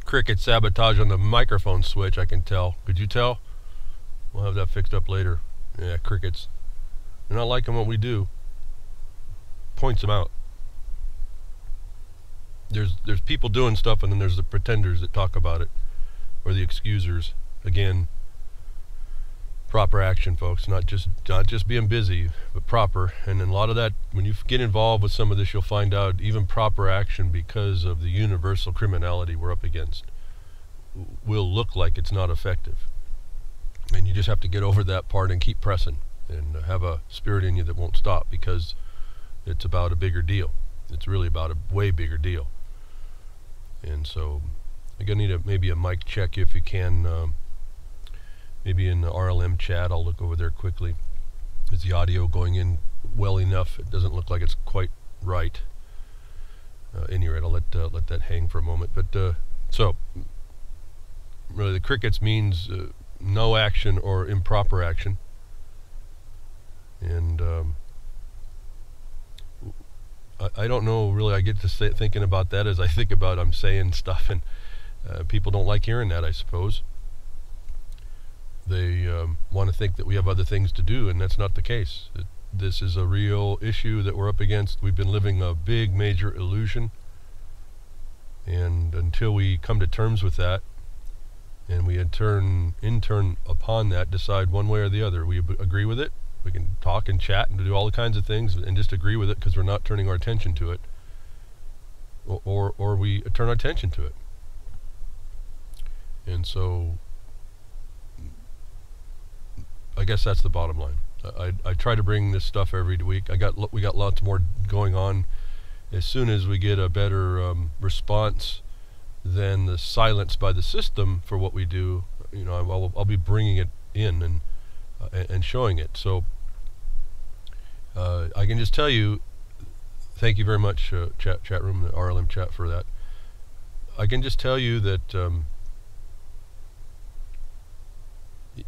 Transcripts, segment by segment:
cricket sabotage on the microphone switch, I can tell. Could you tell? We'll have that fixed up later. Yeah, crickets. They're not liking what we do. Points them out. There's people doing stuff, and then there's the pretenders that talk about it, or the excusers. Again, proper action, folks. Not just being busy, but proper. And then a lot of that, when you get involved with some of this, you'll find out even proper action, because of the universal criminality we're up against, will look like it's not effective. And you just have to get over that part and keep pressing, and have a spirit in you that won't stop, because it's about a bigger deal. It's really about a way bigger deal. And so I'm going to need maybe a mic check if you can. Maybe in the RLM chat, I'll look over there quickly. Is the audio going in well enough? It doesn't look like it's quite right. Any rate, I'll let that hang for a moment. But so really, the crickets means no action or improper action. And I don't know really. I get to thinking about that as I think about I'm saying stuff, and people don't like hearing that, I suppose. They want to think that we have other things to do, and that's not the case. This is a real issue that we're up against. We've been living a big, major illusion, and until we come to terms with that, and we in turn upon that, decide one way or the other, we agree with it. We can talk and chat and do all the kinds of things and just agree with it because we're not turning our attention to it, or we turn our attention to it. And so I guess that's the bottom line. I try to bring this stuff every week. We got lots more going on. As soon as we get a better response than the silence by the system for what we do, I'll be bringing it in and showing it. So I can just tell you, thank you very much, chat room, the RLM chat, for that. I can just tell you that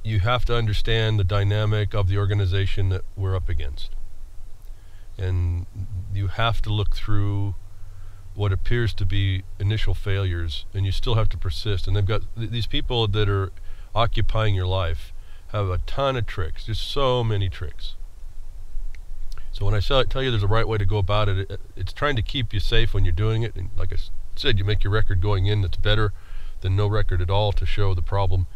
you have to understand the dynamic of the organization that we're up against, and you have to look through what appears to be initial failures, and you still have to persist. And they've got these people that are occupying your life have a ton of tricks, just so many tricks. So when I tell you there's a right way to go about it, it's trying to keep you safe when you're doing it. And like I said, you make your record going in that's better than no record at all to show the problem.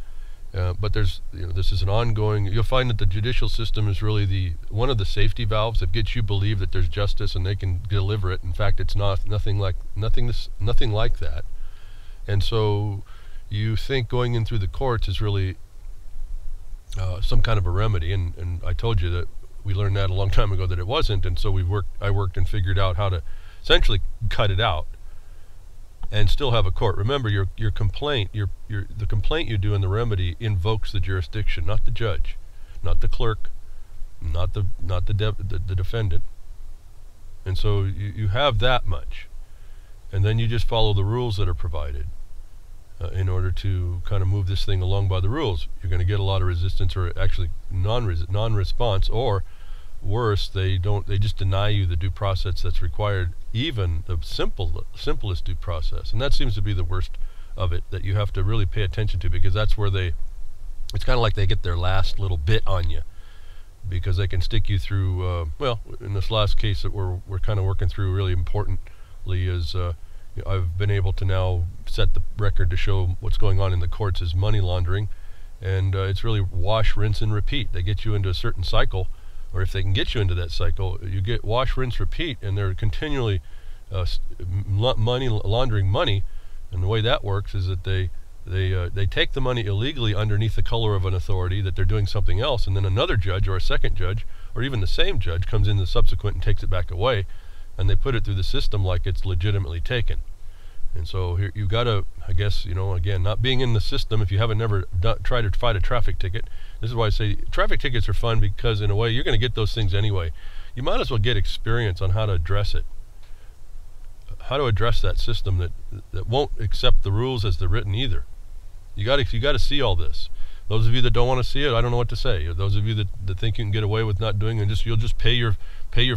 But there's, this is an ongoing. You'll find that the judicial system is really one of the safety valves that gets you believe that there's justice and they can deliver it. In fact, it's nothing like that. And so you think going in through the courts is really some kind of a remedy. And I told you that we learned that a long time ago that it wasn't. And so I worked and figured out how to essentially cut it out and still have a court. Remember, your complaint, the complaint you do in the remedy invokes the jurisdiction, not the judge, not the clerk, not the defendant. And so you have that much, and then you just follow the rules that are provided in order to kind of move this thing along by the rules. You're going to get a lot of resistance, or actually non-response, or worse, they just deny you the due process that's required, even the simplest due process. And that seems to be the worst of it, that you have to really pay attention to, because that's where it's kind of like they get their last little bit on you, because they can stick you through, well, in this last case that we're kind of working through really importantly is, I've been able to now set the record to show what's going on in the courts is money laundering, and it's really wash, rinse, and repeat. They get you into a certain cycle, or if they can get you into that cycle, you get wash, rinse, repeat, and they're continually laundering money. And the way that works is that they take the money illegally underneath the color of an authority that they're doing something else, and then another judge or a second judge or even the same judge comes in the subsequent and takes it back away, and they put it through the system like it's legitimately taken. And so here you've got to, I guess, again, not being in the system, if you haven't never tried to fight a traffic ticket, this is why I say traffic tickets are fun, because in a way you're going to get those things anyway. You might as well get experience on how to address it, how to address that system that won't accept the rules as they're written either. You got to see all this. Those of you that don't want to see it, I don't know what to say. Those of you that think you can get away with not doing it, you'll just pay your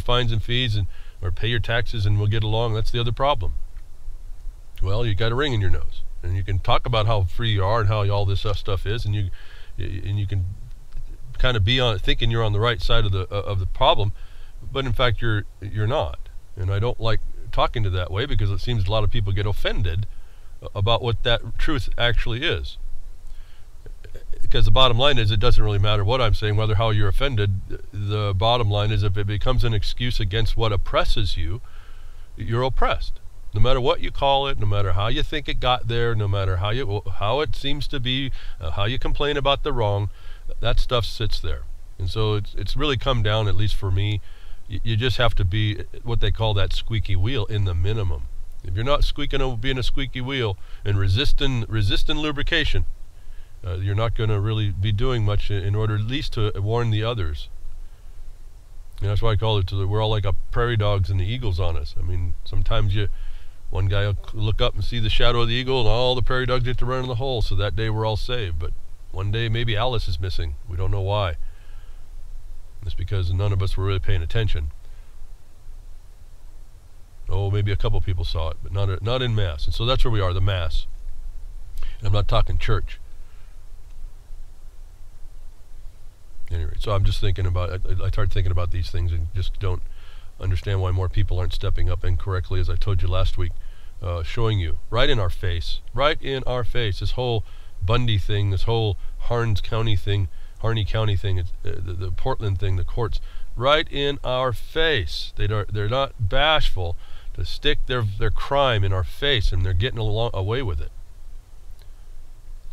fines and fees or pay your taxes and we'll get along. That's the other problem. Well, you got a ring in your nose. And you can talk about how free you are and how all this stuff is, and you can kind of be on thinking you're on the right side of the problem, but in fact you're not. And I don't like talking to that way, because it seems a lot of people get offended about what that truth actually is. Because the bottom line is, it doesn't really matter what I'm saying, whether how you're offended. The bottom line is, if it becomes an excuse against what oppresses you, you're oppressed. No matter what you call it, no matter how you think it got there, no matter how it seems to be, how you complain about the wrong, that stuff sits there. And so it's really come down, at least for me, you just have to be what they call that squeaky wheel in the minimum. If you're not being a squeaky wheel and resisting lubrication, you're not going to really be doing much in order at least to warn the others. And that's why I call it, we're all like a prairie dogs and the eagle's on us. I mean, sometimes one guy will look up and see the shadow of the eagle, and all the prairie dogs get to run in the hole, so that day we're all saved. But one day maybe Alice is missing. We don't know why. It's because none of us were really paying attention. Oh, maybe a couple people saw it, but not in mass. And so that's where we are, the mass. And I'm not talking church. Anyway, so I'm just thinking about, I start thinking about these things and just don't understand why more people aren't stepping up incorrectly, as I told you last week, showing you right in our face, this whole Bundy thing, this whole Harney County thing, the Portland thing, the courts, right in our face. They're not bashful to stick their crime in our face, and they're getting away with it.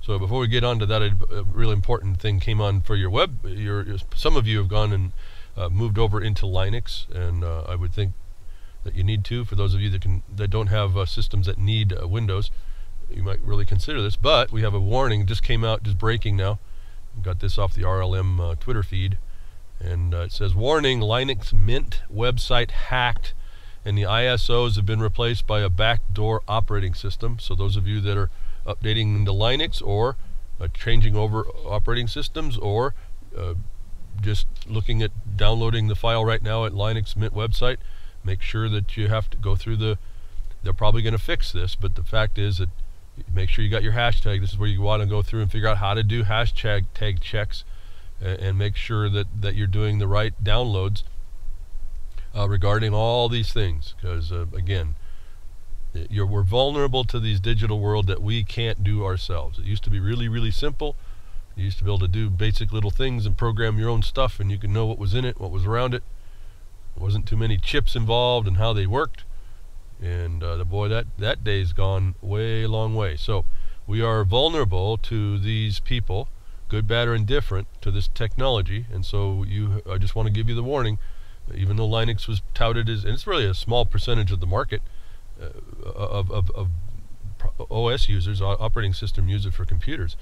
So before we get on to that, a really important thing came on for your web. Some of you have gone and moved over into Linux, and I would think that you need to. For those of you that don't have systems that need Windows, you might really consider this. But we have a warning just came out, just breaking now. Got this off the RLM Twitter feed, and it says, warning, Linux Mint website hacked, and the ISOs have been replaced by a backdoor operating system. So those of you that are updating into Linux, or changing over operating systems, or just looking at downloading the file right now at Linux Mint website, make sure that you have to go through they're probably going to fix this, but the fact is that make sure you got your hashtag. This is where you want to go through and figure out how to do hashtag tag checks, and make sure that you're doing the right downloads regarding all these things, because again, we're vulnerable to these digital world that we can't do ourselves. It used to be really, really simple. You used to be able to do basic little things and program your own stuff, and you could know what was in it, what was around it. There wasn't too many chips involved and how they worked. And boy, that day's gone way long way. So we are vulnerable to these people, good, bad, or indifferent, to this technology. And so I just want to give you the warning. Even though Linux was touted as, and it's really a small percentage of the market, of OS users, operating system users for computers,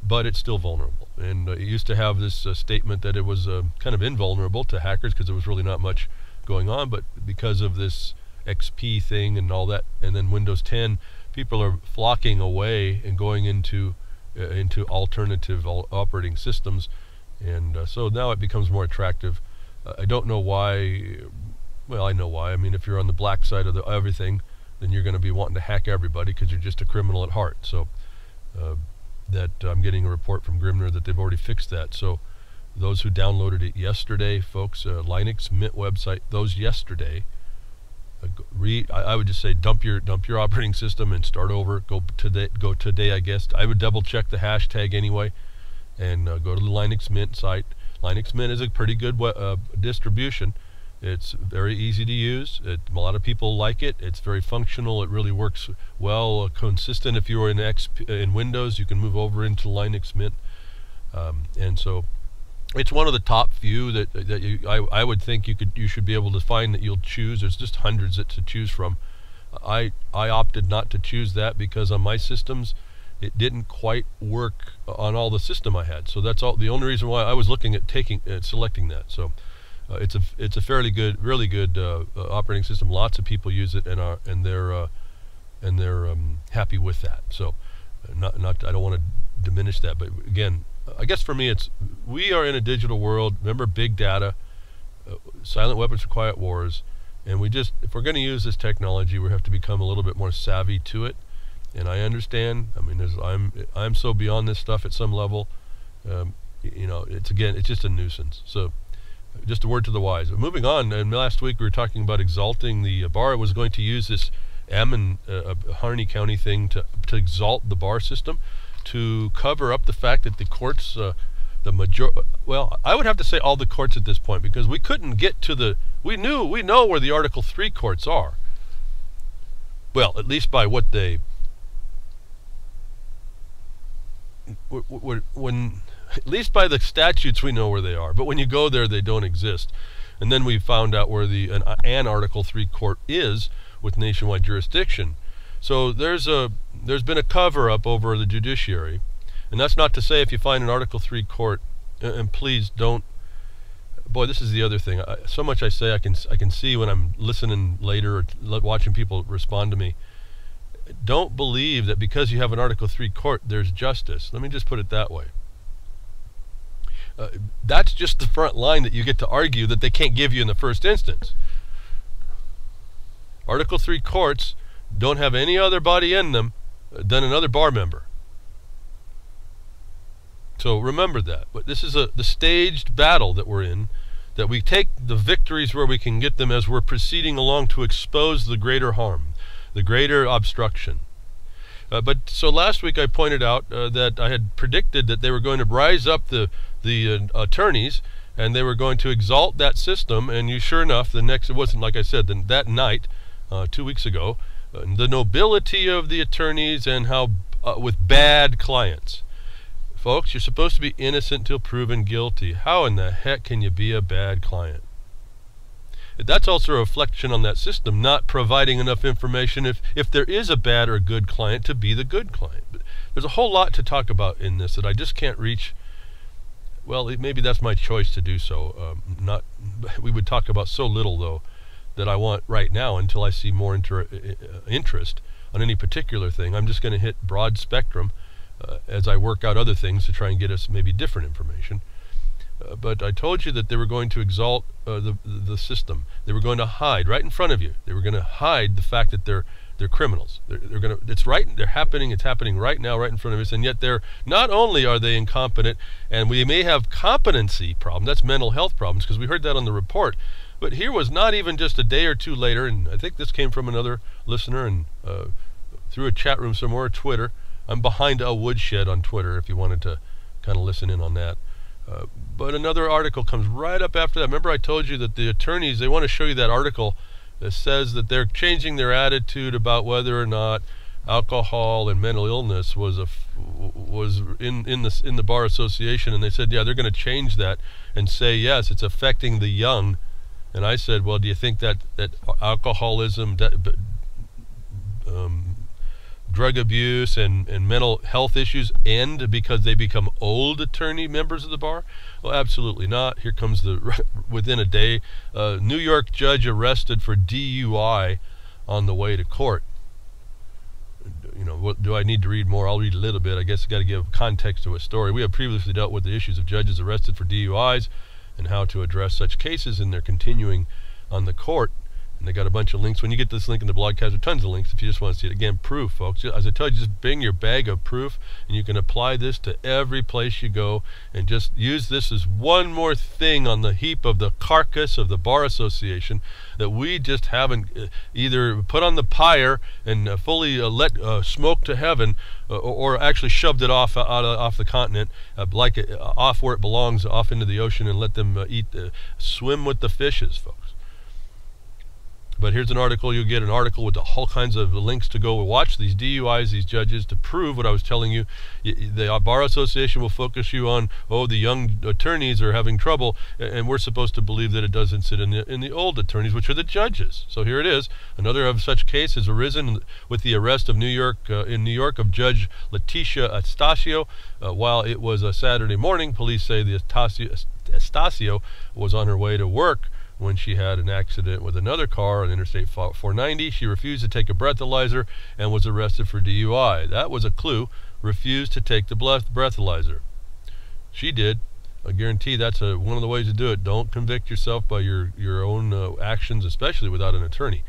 but it's still vulnerable. And it used to have this statement that it was kind of invulnerable to hackers because there was really not much going on, but because of this XP thing and all that, and then Windows 10, people are flocking away and going into alternative operating systems, and so now it becomes more attractive. I don't know why. Well, I know why. I mean, if you're on the black side of everything, then you're going to be wanting to hack everybody because you're just a criminal at heart. So that I'm getting a report from Grimner that they've already fixed that. So those who downloaded it yesterday, folks, Linux Mint website, those yesterday, I would just say dump your operating system and start over. Go today, I guess. I would double check the hashtag anyway, and go to the Linux Mint site. Linux Mint is a pretty good distribution. It's very easy to use. A lot of people like it. It's very functional. It really works well, consistent. If you were in Windows, you can move over into Linux Mint, and so it's one of the top few that I would think you should be able to find that you'll choose. There's just hundreds to choose from. I opted not to choose that because on my systems it didn't quite work on all the system I had. So that's the only reason why I was looking at selecting that. So it's a fairly good, really good operating system. Lots of people use it and they're happy with that. So I don't want to diminish that, but again, I guess for me we are in a digital world. Remember big data, silent weapons for quiet wars, and if we're going to use this technology, we have to become a little bit more savvy to it. And I understand. I mean, I'm so beyond this stuff at some level. It's just a nuisance. So, just a word to the wise. But moving on, and last week we were talking about exalting the bar. Was going to use this Harney County thing to exalt the bar system, to cover up the fact that the courts, I would have to say all the courts at this point, because we couldn't get to we know where the Article 3 courts are. Well, at least by what they at least by the statutes we know where they are, but when you go there they don't exist. And then we found out where an Article 3 court is with nationwide jurisdiction. So there's been a cover-up over the judiciary. And that's not to say if you find an Article 3 court, and please don't, boy, this is the other thing. So much I say I can see when I'm listening later or watching people respond to me. Don't believe that because you have an Article 3 court, there's justice. Let me just put it that way. That's just the front line that you get to argue that they can't give you in the first instance. Article 3 courts don't have any other body in them than another bar member. So remember that. But this is the staged battle that we're in, that we take the victories where we can get them as we're proceeding along to expose the greater harm, the greater obstruction. So last week I pointed out that I had predicted that they were going to rise up the attorneys, and they were going to exalt that system. And sure enough, it wasn't like I said, that night, 2 weeks ago, the nobility of the attorneys and how with bad clients. Folks, you're supposed to be innocent till proven guilty. How in the heck can you be a bad client? That's also a reflection on that system, not providing enough information if there is a bad or good client to be the good client. But there's a whole lot to talk about in this that I just can't reach. Well, maybe that's my choice to do so. We would talk about so little, though, that I want right now until I see more interest on any particular thing. I'm just going to hit broad spectrum as I work out other things to try and get us maybe different information. But I told you that they were going to exalt the system. They were going to hide right in front of you. They were going to hide the fact that they're criminals. It's happening right now, right in front of us. And yet not only are they incompetent, and we may have competency problems. That's mental health problems, because we heard that on the report. But here was not even just a day or two later, and I think this came from another listener and through a chat room somewhere, Twitter. I'm behind a Woodshed on Twitter if you wanted to kind of listen in on that. But another article comes right up after that. Remember I told you that the attorneys, they want to show you that article that says that they're changing their attitude about whether or not alcohol and mental illness was in the Bar Association. And they said, yeah, they're going to change that and say, yes, it's affecting the young. And I said, well, do you think that alcoholism, drug abuse and mental health issues end because they become old attorney members of the bar? Well, absolutely not. Here comes within a day, New York judge arrested for DUI on the way to court. What do I need to read more? I'll read a little bit. I guess I got to give context to a story. We have previously dealt with the issues of judges arrested for DUIs and how to address such cases, and they're continuing on the court. And they got a bunch of links. When you get this link in the blogcast, there are tons of links if you just want to see it. Again, proof, folks. As I told you, just bring your bag of proof, and you can apply this to every place you go, and just use this as one more thing on the heap of the carcass of the Bar Association that we just haven't either put on the pyre and fully let smoke to heaven, or actually shoved it off the continent, off where it belongs, off into the ocean, and let them swim with the fishes, folks. But here's an article. You'll get an article with all kinds of links to go watch these DUIs, these judges, to prove what I was telling you. The Bar Association will focus you on, the young attorneys are having trouble, and we're supposed to believe that it doesn't sit in the old attorneys, which are the judges. So here it is. Another of such case has arisen with the arrest of in New York of Judge Leticia Astasio. While it was a Saturday morning, police say the Astasio was on her way to work when she had an accident with another car on Interstate 490. She refused to take a breathalyzer and was arrested for DUI. That was a clue. Refused to take the breathalyzer. She did. I guarantee that's one of the ways to do it. Don't convict yourself by your own actions, especially without an attorney.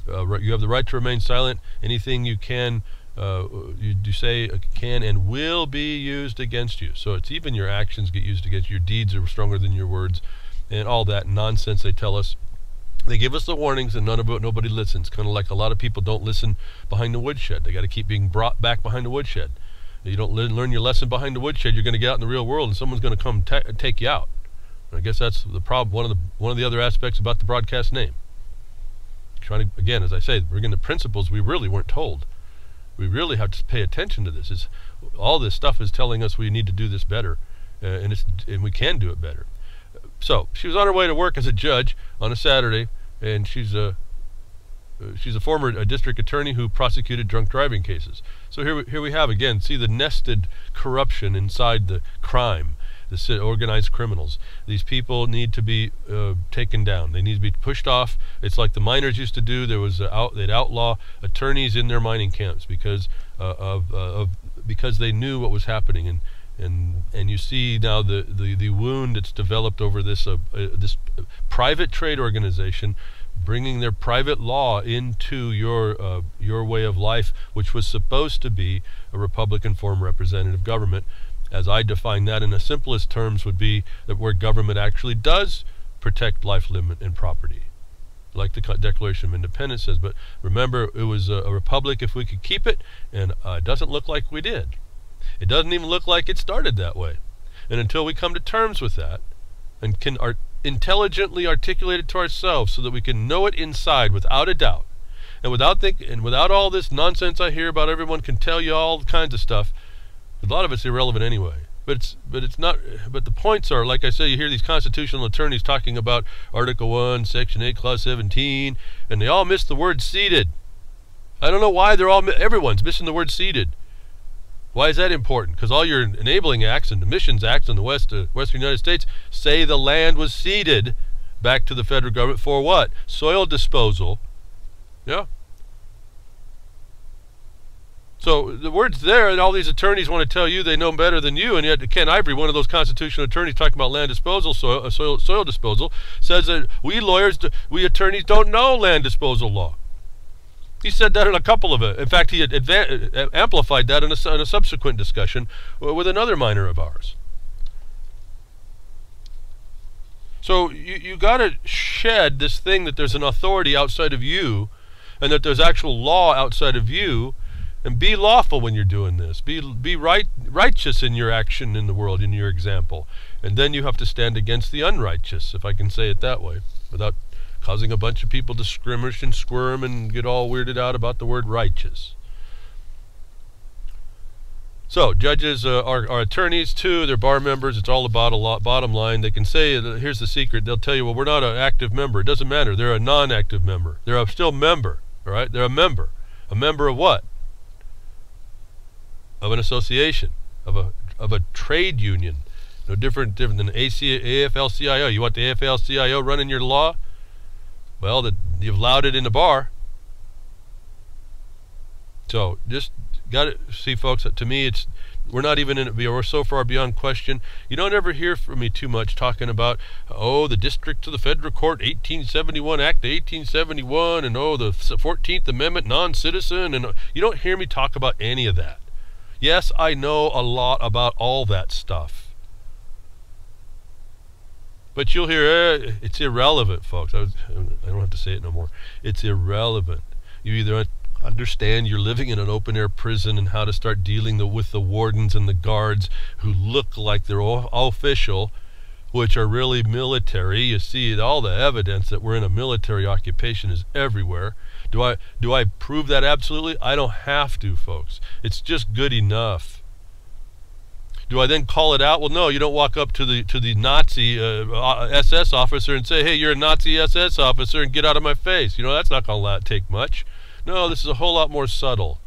You have the right to remain silent. Anything you can you say can and will be used against you. So it's even your actions get used against you. Your deeds are stronger than your words, and all that nonsense they tell us. They give us the warnings, and nobody listens. Kind of like a lot of people don't listen behind the woodshed. They got to keep being brought back behind the woodshed. You don't learn your lesson behind the woodshed, you're going to get out in the real world, and someone's going to come take you out. And I guess that's the problem. One of the other aspects about the broadcast name. Trying to, again, as I say, bring in the principles we really weren't told. We really have to pay attention to this. All this stuff is telling us we need to do this better, and we can do it better. So she was on her way to work as a judge on a Saturday, and she's a former district attorney who prosecuted drunk driving cases. So here we have again, see the nested corruption inside the crime, the organized criminals. These people need to be taken down. They need to be pushed off. It's like the miners used to do. They'd outlaw attorneys in their mining camps because because they knew what was happening. And you see now the wound that's developed over this private trade organization bringing their private law into your way of life, which was supposed to be a Republican form representative government. As I define that in the simplest terms would be that where government actually does protect life, limb, and property, like the Declaration of Independence says. But remember, it was a republic if we could keep it, and it doesn't look like we did. It doesn't even look like it started that way. And until we come to terms with that and can intelligently articulate it to ourselves so that we can know it inside without a doubt, and without all this nonsense I hear about everyone can tell you all kinds of stuff, a lot of it's irrelevant anyway. But it's not. But the points are, like I say, you hear these constitutional attorneys talking about Article 1, Section 8, Clause 17, and they all miss the word ceded. I don't know why everyone's missing the word ceded. Why is that important? Because all your enabling acts and emissions acts in the Western United States say the land was ceded back to the federal government for what? Soil disposal. Yeah. So the word's there, and all these attorneys want to tell you they know better than you, and yet Ken Ivory, one of those constitutional attorneys talking about land disposal, soil disposal, says that we attorneys don't know land disposal law. He said that in a couple of it. In fact, he had amplified that in a subsequent discussion with another miner of ours. So you got to shed this thing that there's an authority outside of you, and that there's actual law outside of you, and be lawful when you're doing this. Be righteous in your action in the world, in your example. And then you have to stand against the unrighteous, if I can say it that way, without causing a bunch of people to skirmish and squirm and get all weirded out about the word righteous. So judges are attorneys too. They're bar members. It's all about a lot. Bottom line, they can say, here's the secret. They'll tell you, well, we're not an active member. It doesn't matter. They're a non-active member. They're still a member. All right? They're a member. A member of what? Of an association, of a trade union. No different than the AFL-CIO. You want the AFL-CIO running your law? Well, you've allowed it in the bar. So just got to see, folks. To me, we're not even in it. We're so far beyond question. You don't ever hear from me too much talking about, oh, the District to the Federal Court, 1871 Act of 1871, and oh, the 14th Amendment, non-citizen, and you don't hear me talk about any of that. Yes, I know a lot about all that stuff. But you'll hear, it's irrelevant, folks. I don't have to say it no more. It's irrelevant. You either understand you're living in an open-air prison and how to start dealing with the wardens and the guards who look like they're all official, which are really military. You see all the evidence that we're in a military occupation is everywhere. Do I prove that absolutely? I don't have to, folks. It's just good enough. Do I then call it out? Well, no, you don't walk up to the Nazi SS officer and say, hey, you're a Nazi SS officer, and get out of my face. You know, that's not going to take much. No, this is a whole lot more subtle.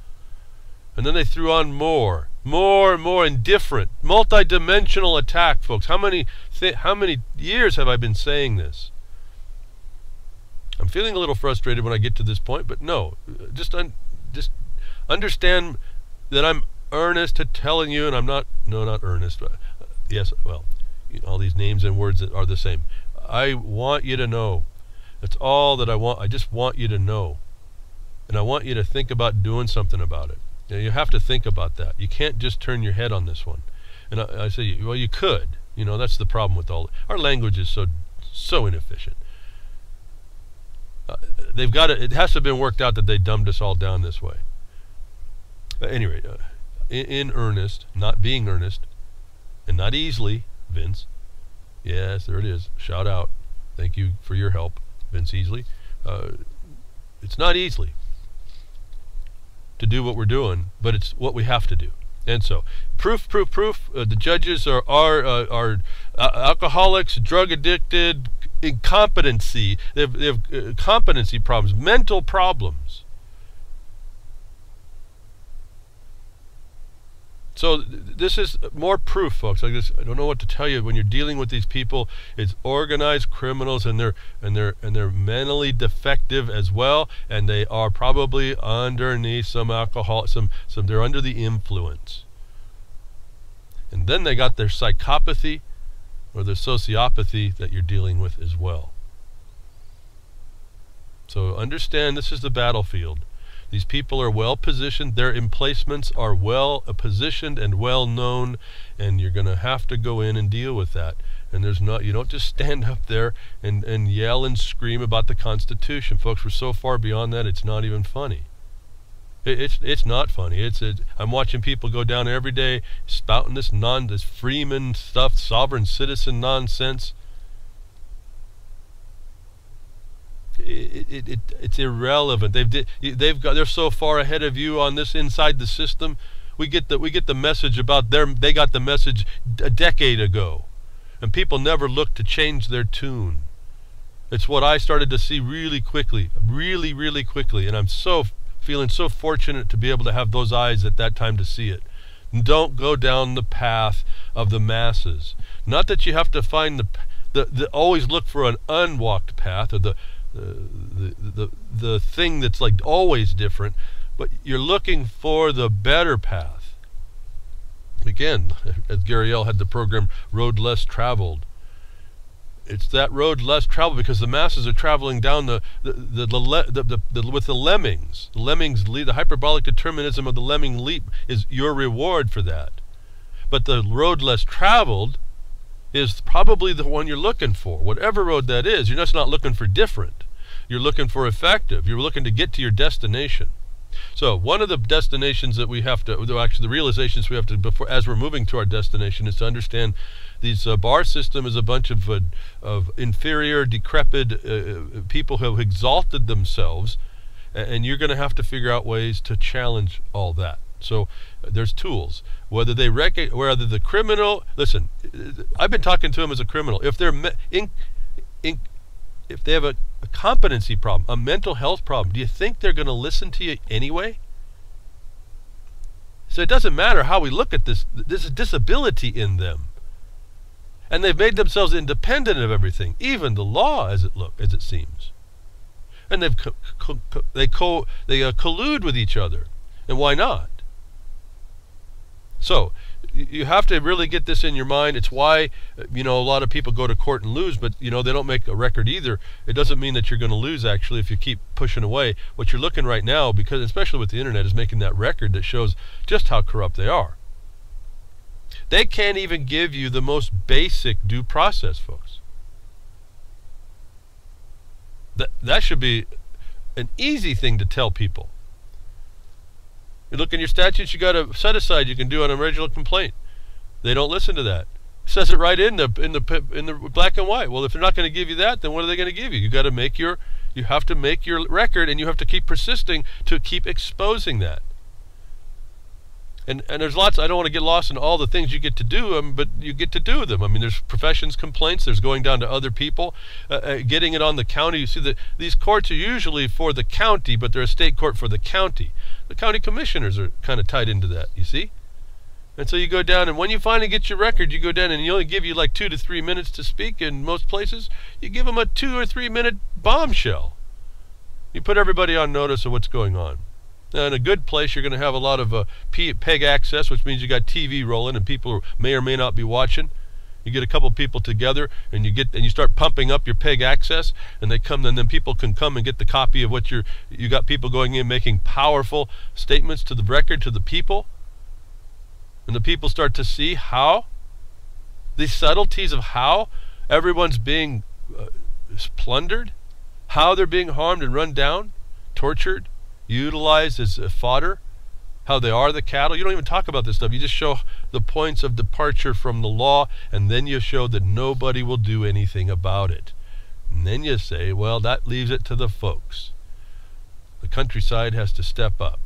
And then they threw on more and more indifferent, multi-dimensional attack, folks. How many years have I been saying this? I'm feeling a little frustrated when I get to this point, but no, just understand that I'm earnest to telling you, and I'm not earnest, but yes, well, all these names and words that are the same. I want you to know. That's all that I want. I just want you to know. And I want you to think about doing something about it. You have to think about that. You can't just turn your head on this one. And I say, well, you could. That's the problem with our language is so inefficient. It has to have been worked out that they dumbed us all down this way. At any rate, in earnest, not being earnest, and not easily, Vince. Yes, there it is. Shout out. Thank you for your help, Vince Easley. It's not easily to do what we're doing, but it's what we have to do. And so, proof. The judges are alcoholics, drug addicted, incompetency. They have competency problems, mental problems. So this is more proof, folks. Like this, I don't know what to tell you. When you're dealing with these people, it's organized criminals, and they're mentally defective as well, and they are probably underneath some alcohol. They're under the influence, and then they got their psychopathy or their sociopathy that you're dealing with as well. So understand, this is the battlefield. These people are well positioned. Their emplacements are well positioned and well known, and you're going to have to go in and deal with that. And you don't just stand up there and yell and scream about the Constitution, folks. We're so far beyond that. It's not even funny. It's not funny. I'm watching people go down every day spouting this Freeman stuff, sovereign citizen nonsense. It's irrelevant. They're so far ahead of you on this inside the system. We get the message about they got the message a decade ago, and people never look to change their tune. It's what I started to see really quickly, really quickly, and I'm feeling so fortunate to be able to have those eyes at that time to see it. Don't go down the path of the masses. Not that you have to find always look for an unwalked path, or the thing that's like always different, but you're looking for the better path. Again, as Gary L. had the program Road Less Traveled. It's that road less traveled because the masses are traveling down with the lemmings. The lemmings leap. The hyperbolic determinism of the lemming leap is your reward for that. But the road less traveled is probably the one you're looking for. Whatever road that is, you're just not looking for different. You're looking for effective. You're looking to get to your destination. So one of the destinations that we have to, actually the realizations we have to, as we're moving to our destination, is to understand these bar system is a bunch of inferior, decrepit people who have exalted themselves, and you're going to have to figure out ways to challenge all that. So there's tools. Whether the criminal, listen, I've been talking to them as a criminal. If they're if they have a competency problem, a mental health problem, do you think they're going to listen to you anyway? So it doesn't matter how we look at this. There's a disability in them, and they've made themselves independent of everything, even the law, as it seems. And they collude with each other, and why not? So you have to really get this in your mind. It's why, a lot of people go to court and lose, but, they don't make a record either. It doesn't mean that you're going to lose, actually, if you keep pushing away. What you're looking right now, because especially with the internet, is making that record that shows just how corrupt they are. They can't even give you the most basic due process, folks. That should be an easy thing to tell people. You look in your statutes, you got a set aside you can do on an original complaint. They don't listen to that. It says it right in the black and white. Well, if they're not going to give you that, then what are they going to give you? You have to make your record, and you have to keep persisting to keep exposing that. And there's lots. I don't want to get lost in all the things you get to do, but you get to do them. I mean, there's professions complaints. There's going down to other people, getting it on the county. You see that these courts are usually for the county, but they're a state court for the county. The county commissioners are kind of tied into that. You see, and so you go down, and when you finally get your record, you go down, and you only give you like 2 to 3 minutes to speak. In most places, you give them a 2 or 3 minute bombshell. You put everybody on notice of what's going on. Now, in a good place, you're going to have a lot of PEG access, which means you got TV rolling, and people may or may not be watching. You get a couple people together, and you start pumping up your PEG access, and they come, and then people can come and get the copy of what you got people going in making powerful statements to the record, to the people, and the people start to see how these subtleties of how everyone's being plundered, how they're being harmed and run down, tortured, utilized as fodder, how they are the cattle. You don't even talk about this stuff. You just show the points of departure from the law, and then you show that nobody will do anything about it. And then you say, well, that leaves it to the folks. The countryside has to step up.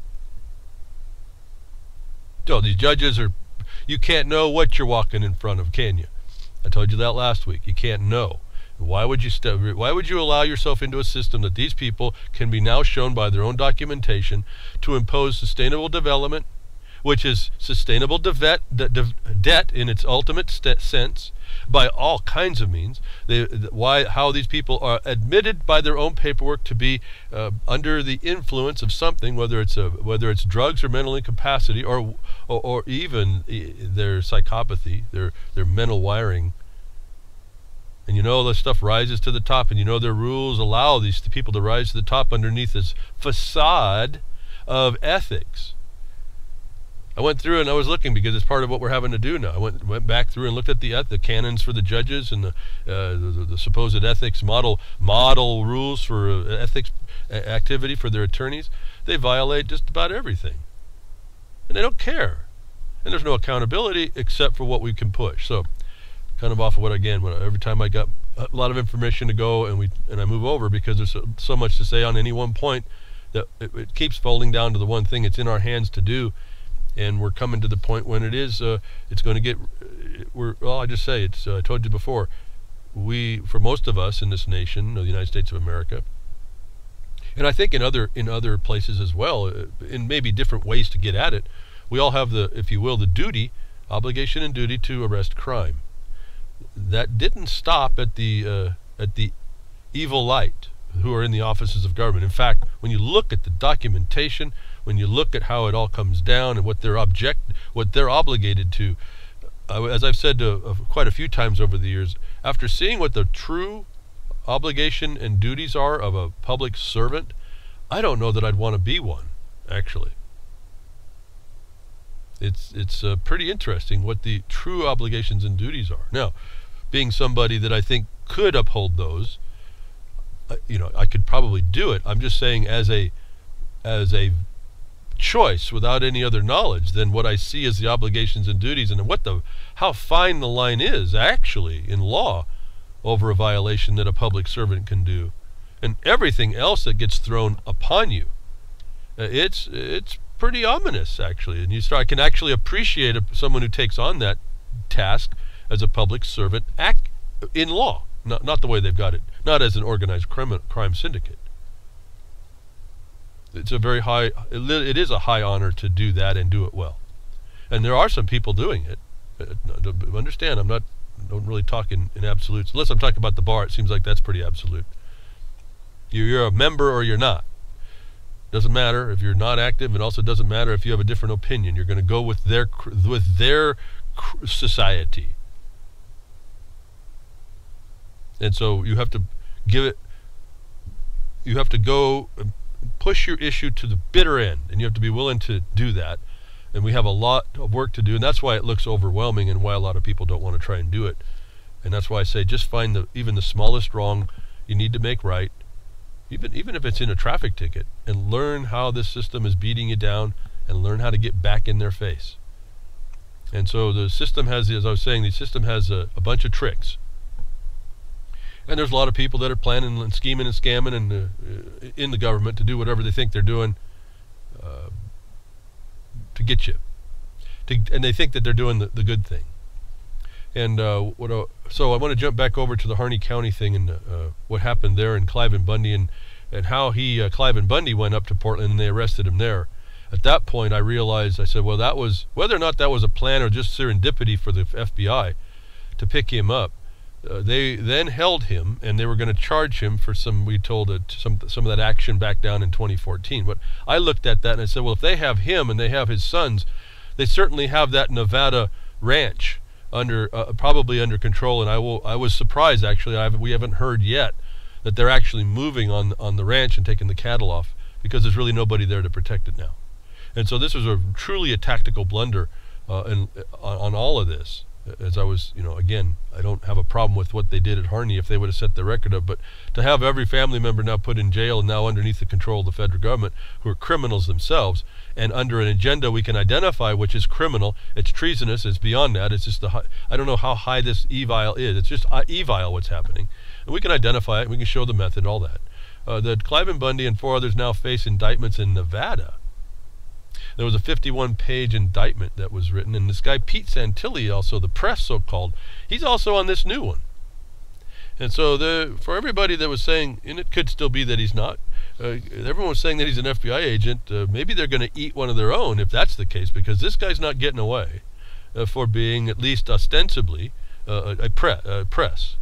So these judges you can't know what you're walking in front of, can you? I told you that last week. You can't know. Why would you allow yourself into a system that these people can be now shown by their own documentation to impose sustainable development, which is sustainable debt in its ultimate sense, by all kinds of means? How these people are admitted by their own paperwork to be under the influence of something, whether it's drugs or mental incapacity, or even their psychopathy, their mental wiring. And you know, the stuff rises to the top, and you know their rules allow these people to rise to the top underneath this facade of ethics. I went through and I was looking, because it's part of what we're having to do now. I went back through and looked at the canons for the judges, and the supposed ethics model rules for ethics activity for their attorneys. They violate just about everything, and they don't care. And there's no accountability except for what we can push. So, kind of off of every time I got a lot of information to go, and I move over, because there's so much to say on any one point, that it keeps folding down to the one thing it's in our hands to do. And we're coming to the point when it's going to get, I just say, I told you before, for most of us in this nation, the United States of America, and I think in other places as well, in maybe different ways to get at it, we all have the, if you will, the obligation and duty to arrest crime. That didn't stop at the evil light who are in the offices of government. In fact, when you look at the documentation, when you look at how it all comes down and what they're obligated to, as I've said quite a few times over the years, after seeing what the true obligation and duties are of a public servant, I don't know that I'd want to be one, actually. It's pretty interesting what the true obligations and duties are. Now, being somebody that I think could uphold those, I could probably do it. I'm just saying, as a choice without any other knowledge than what I see as the obligations and duties, and how fine the line is actually in law over a violation that a public servant can do, and everything else that gets thrown upon you. It's pretty ominous, actually, and I can actually appreciate someone who takes on that task as a public servant in law, not the way they've got it, not as an organized crime syndicate. It's it is a high honor to do that and do it well, and there are some people doing it. Understand, don't really talk in absolutes. Unless I'm talking about the bar, it seems like that's pretty absolute. You're a member or you're not. Doesn't matter if you're not active. It also doesn't matter if you have a different opinion. You're going to go with their society. And so you have to go and push your issue to the bitter end, and you have to be willing to do that. And we have a lot of work to do, and that's why it looks overwhelming and why a lot of people don't want to try and do it. And that's why I say, just find even the smallest wrong you need to make right, even if it's in a traffic ticket, and learn how this system is beating you down, and learn how to get back in their face. And so the system has, as I was saying, the system has a bunch of tricks. And there's a lot of people that are planning and scheming and scamming in the government to do whatever they think they're doing to get you. And they think that they're doing the good thing. And so I want to jump back over to the Harney County thing and what happened there in Cliven Bundy, and how Cliven Bundy went up to Portland and they arrested him there. At that point, I realized, I said, well, that was, whether or not that was a plan or just serendipity for the FBI to pick him up. They then held him, and they were going to charge him for some of that action back down in 2014. But I looked at that and I said, well, if they have him and they have his sons, they certainly have that Nevada ranch probably under control. And I was surprised actually. We haven't heard yet that they're actually moving on the ranch and taking the cattle off, because there's really nobody there to protect it now. And so this was truly a tactical blunder on all of this. As I was, again, I don't have a problem with what they did at Harney if they would have set the record up, but to have every family member now put in jail and now underneath the control of the federal government, who are criminals themselves, and under an agenda we can identify which is criminal, it's treasonous, it's beyond that, it's just I don't know how high this evil is, it's just evil what's happening, and we can identify it, we can show the method, all that. That Cliven Bundy and 4 others now face indictments in Nevada. There was a 51-page indictment that was written, and this guy Pete Santilli, also the press so-called, he's also on this new one. And so for everybody that was saying, and it could still be that he's not, everyone was saying that he's an FBI agent, maybe they're going to eat one of their own if that's the case, because this guy's not getting away for being, at least ostensibly, a press.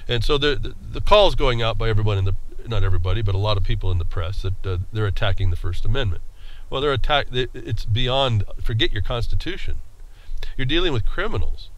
And so the call's going out by everyone not everybody, but a lot of people in the press, that they're attacking the First Amendment. Well, it's beyond, forget your Constitution. You're dealing with criminals.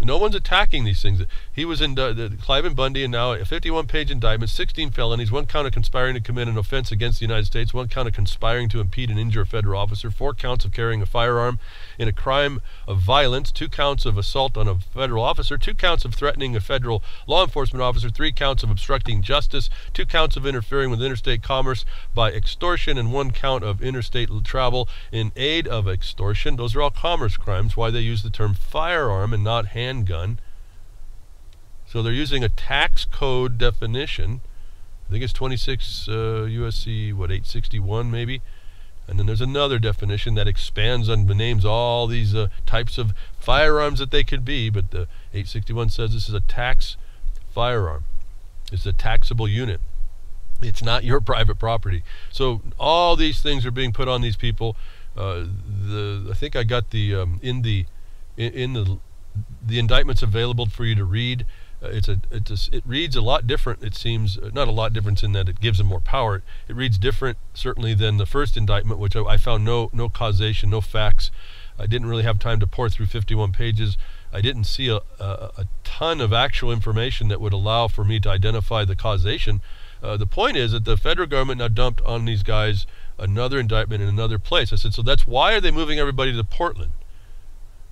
No one's attacking these things. He was in Cliven Bundy, and now a 51-page indictment, 16 felonies, 1 count of conspiring to commit an offense against the United States, 1 count of conspiring to impede and injure a federal officer, 4 counts of carrying a firearm in a crime of violence, 2 counts of assault on a federal officer, 2 counts of threatening a federal law enforcement officer, 3 counts of obstructing justice, 2 counts of interfering with interstate commerce by extortion, and 1 count of interstate travel in aid of extortion. Those are all commerce crimes. Why they use the term firearm and not handgun. So they're using a tax code definition. I think it's 26 USC 861 maybe, and then there's another definition that expands and names all these types of firearms that they could be, but the 861 says this is a tax firearm. It's a taxable unit. It's not your private property. So all these things are being put on these people. I think I got the the indictment's available for you to read. It reads a lot different, it seems, not a lot different in that it gives them more power. It reads different, certainly, than the first indictment, which I found no causation, no facts. I didn't really have time to pour through 51 pages. I didn't see a ton of actual information that would allow for me to identify the causation. The point is that the federal government now dumped on these guys another indictment in another place. I said, so that's why are they moving everybody to Portland?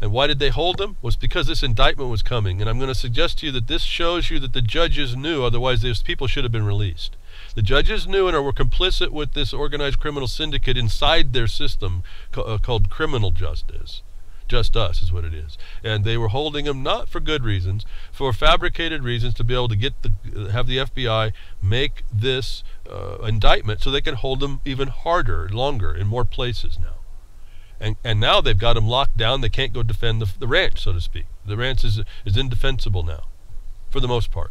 And why did they hold them? Was because this indictment was coming. And I'm going to suggest to you that this shows you that the judges knew, otherwise those people should have been released. The judges knew and were complicit with this organized criminal syndicate inside their system called criminal justice. Just us is what it is. And they were holding them not for good reasons, for fabricated reasons, to be able to have the FBI make this indictment so they can hold them even harder, longer, in more places now. And now they've got them locked down. They can't go defend the ranch, so to speak. The ranch is indefensible now, for the most part.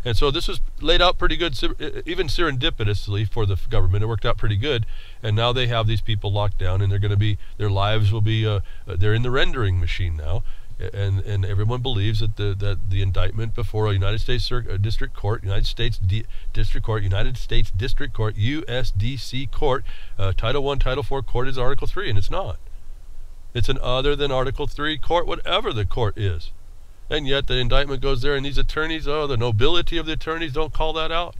And so this was laid out pretty good, even serendipitously for the government. It worked out pretty good. And now they have these people locked down, and their lives will be, they're in the rendering machine now. And everyone believes that the indictment before a United States District Court, United States District Court, USDC Court, Title I, Title IV Court is Article 3, and it's not. It's an other than Article 3 court, whatever the court is. And yet the indictment goes there, and these attorneys, the nobility of the attorneys don't call that out.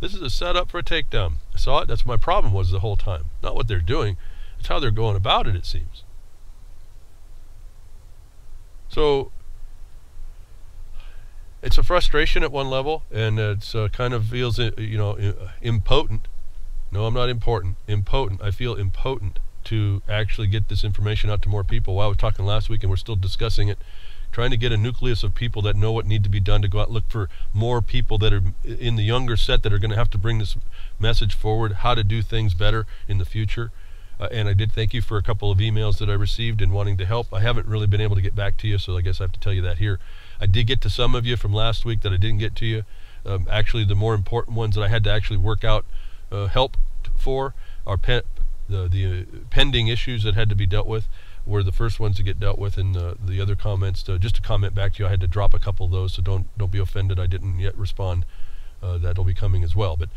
This is a setup for a takedown. I saw it. That's what my problem was the whole time. Not what they're doing. It's how they're going about it, it seems. So it's a frustration at one level, and it's kind of feels, impotent. No, I'm not important. Impotent. I feel impotent to actually get this information out to more people. Well, I was talking last week, and we're still discussing it, trying to get a nucleus of people that know what need to be done to go out and look for more people that are in the younger set that are going to have to bring this message forward, how to do things better in the future. And I did thank you for a couple of emails that I received and wanting to help. I haven't really been able to get back to you, so I guess I have to tell you that here. I did get to some of you from last week that I didn't get to you. Actually, the more important ones that I had to actually work out help for are the pending issues that had to be dealt with were the first ones to get dealt with, and the other comments, just to comment back to you, I had to drop a couple of those, so don't be offended I didn't yet respond that'll be coming as well. But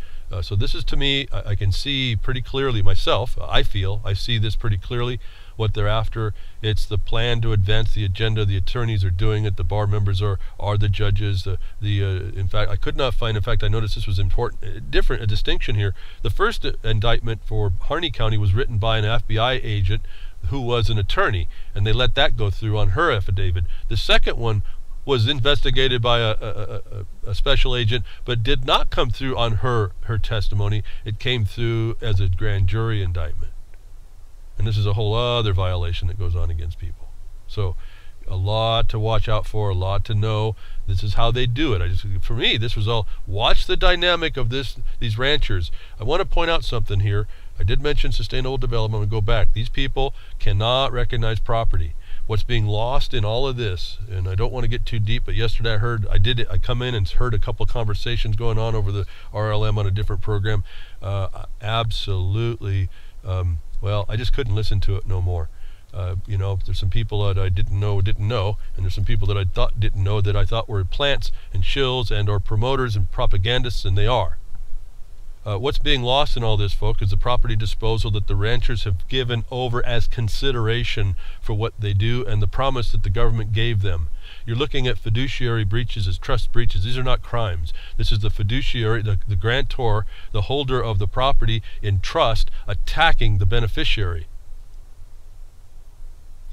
so this is, to me, I can see pretty clearly myself. I see this pretty clearly, what they're after. It's the plan to advance the agenda. The attorneys are doing it. The bar members are the judges. In fact, I could not find. In fact, I noticed this was important. A distinction here. The first indictment for Harney County was written by an FBI agent who was an attorney, and they let that go through on her affidavit. The second one was investigated by a special agent, but did not come through on her testimony. It came through as a grand jury indictment. And this is a whole other violation that goes on against people. So a lot to watch out for, a lot to know. This is how they do it. For me, this was all, watch the dynamic of these ranchers. I want to point out something here. I did mention sustainable development. I'm going to go back. These people cannot recognize property. What's being lost in all of this, and I don't want to get too deep, but yesterday I come in and heard a couple conversations going on over the RLM on a different program. Absolutely, well, I just couldn't listen to it no more. There's some people that I didn't know, and there's some people that I thought didn't know that I thought were plants and shills and or promoters and propagandists, and they are. What's being lost in all this, folks, is the property disposal that the ranchers have given over as consideration for what they do and the promise that the government gave them. You're looking at fiduciary breaches as trust breaches. These are not crimes. This is the fiduciary, the grantor, the holder of the property in trust, attacking the beneficiary.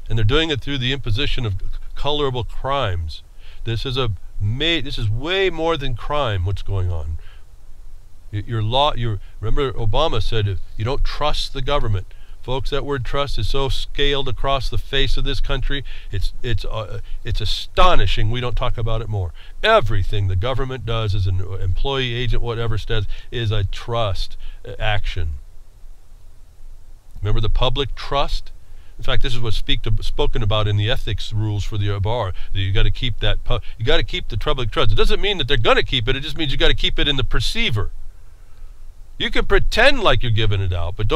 And they're doing it through the imposition of colorable crimes. This is way more than crime, what's going on. Remember Obama said, you don't trust the government. Folks, that word trust is so scaled across the face of this country. It's astonishing we don't talk about it more. Everything the government does as an employee, agent, whatever does, is a trust action. Remember the public trust? In fact, this is what's spoken about in the ethics rules for the bar. You got to keep that. You got to keep the public trust. It doesn't mean that they're going to keep it. It just means you got to keep it in the perceiver. You can pretend like you're giving it out, but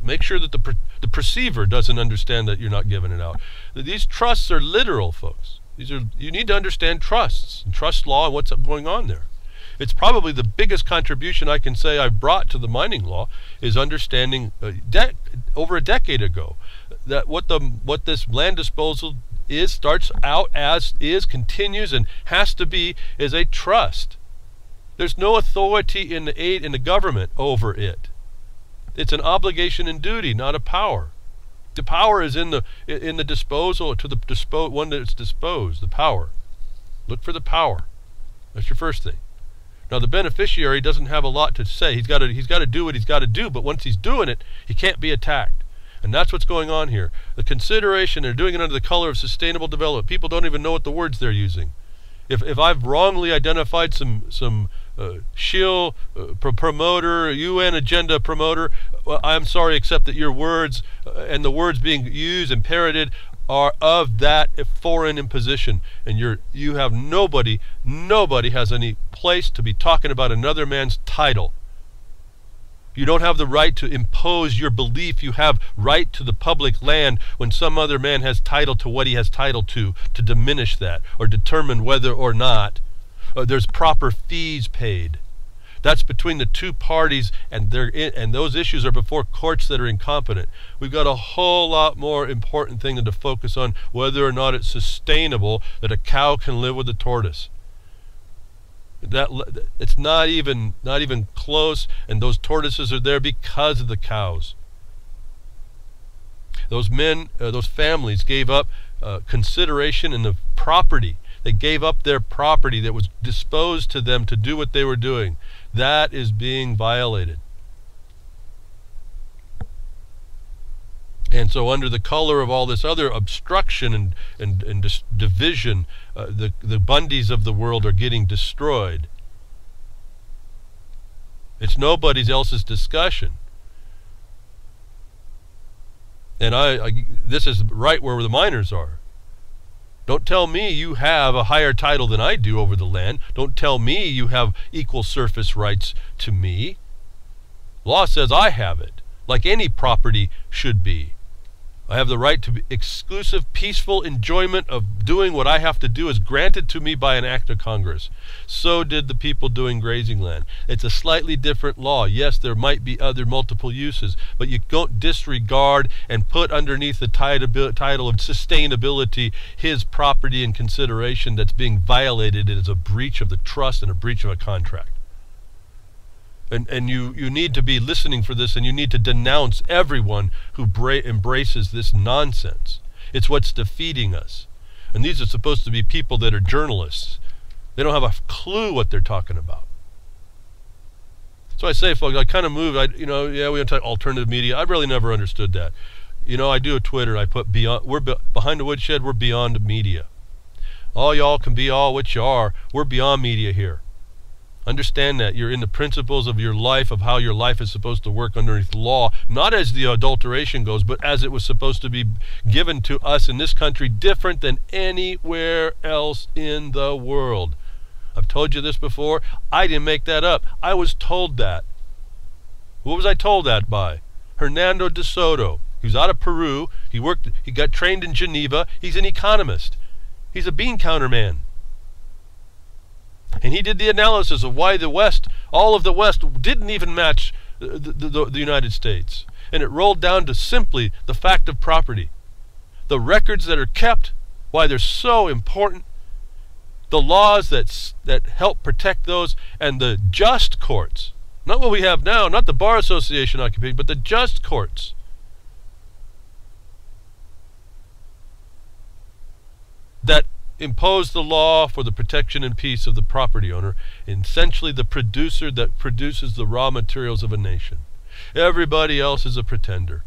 make sure that the perceiver doesn't understand that you're not giving it out. These trusts are literal, folks. You need to understand trusts and trust law and what's going on there. It's probably the biggest contribution I can say I've brought to the mining law is understanding over a decade ago that what this land disposal starts out as continues and has to be is a trust. There's no authority in the government over it. It's an obligation and duty, not a power. The power is in the disposal to the one that's disposed. The power. Look for the power. That's your first thing. Now the beneficiary doesn't have a lot to say. He's got to do what he's got to do. But once he's doing it, he can't be attacked. And that's what's going on here. The consideration, they're doing it under the color of sustainable development. People don't even know what the words they're using. If I've wrongly identified some shill promoter, UN agenda promoter, well, I'm sorry, except that your words and the words being used and parroted are of that foreign imposition, and you have nobody has any place to be talking about another man's title. You don't have the right to impose your belief. You have right to the public land when some other man has title to what he has title to diminish that or determine whether or not there's proper fees paid. That's between the two parties, and those issues are before courts that are incompetent. We've got a whole lot more important thing than to focus on whether or not it's sustainable that a cow can live with a tortoise. It's not even close, and those tortoises are there because of the cows. Those families gave up consideration in the property. They gave up their property that was disposed to them to do what they were doing. That is being violated. And so under the color of all this other obstruction and division, the Bundys of the world are getting destroyed. It's nobody else's discussion. And this is right where the miners are. Don't tell me you have a higher title than I do over the land. Don't tell me you have equal surface rights to me. Law says I have it, like any property should be. I have the right to exclusive, peaceful enjoyment of doing what I have to do is granted to me by an act of Congress. So did the people doing grazing land. It's a slightly different law. Yes, there might be other multiple uses, but you don't disregard and put underneath the title of sustainability his property and consideration that's being violated. It is a breach of the trust and a breach of a contract. And you need to be listening for this, and you need to denounce everyone who embraces this nonsense. It's what's defeating us. And these are supposed to be people that are journalists. They don't have a clue what they're talking about. So I say, folks, I kind of move. We don't talk alternative media. I really never understood that. I do a Twitter. I put beyond. We're behind the woodshed. We're beyond media. All y'all can be all what you are. We're beyond media here. Understand that you're in the principles of your life, of how your life is supposed to work underneath law, not as the adulteration goes, but as it was supposed to be given to us in this country, different than anywhere else in the world. I've told you this before. I didn't make that up. I was told that. What was I told that by? Hernando de Soto. He was out of Peru. He got trained in Geneva. He's an economist. He's a bean counter man. And he did the analysis of why the West, all of the West, didn't even match the United States. And it rolled down to simply the fact of property. The records that are kept, why they're so important, the laws that help protect those, and the just courts. Not what we have now, not the Bar Association occupation, but the just courts. That impose the law for the protection and peace of the property owner, and essentially the producer that produces the raw materials of a nation. Everybody else is a pretender.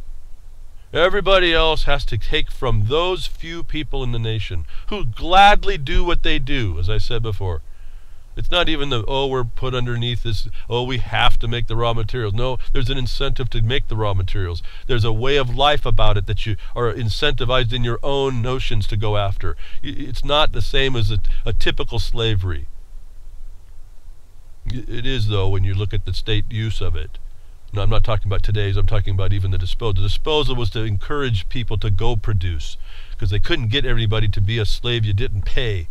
Everybody else has to take from those few people in the nation who gladly do what they do, as I said before. It's not even we're put underneath this, we have to make the raw materials. No, there's an incentive to make the raw materials. There's a way of life about it that you are incentivized in your own notions to go after. It's not the same as a typical slavery. It is, though, when you look at the state use of it. No, I'm not talking about today's, I'm talking about even the disposal. The disposal was to encourage people to go produce, because they couldn't get everybody to be a slave you didn't pay.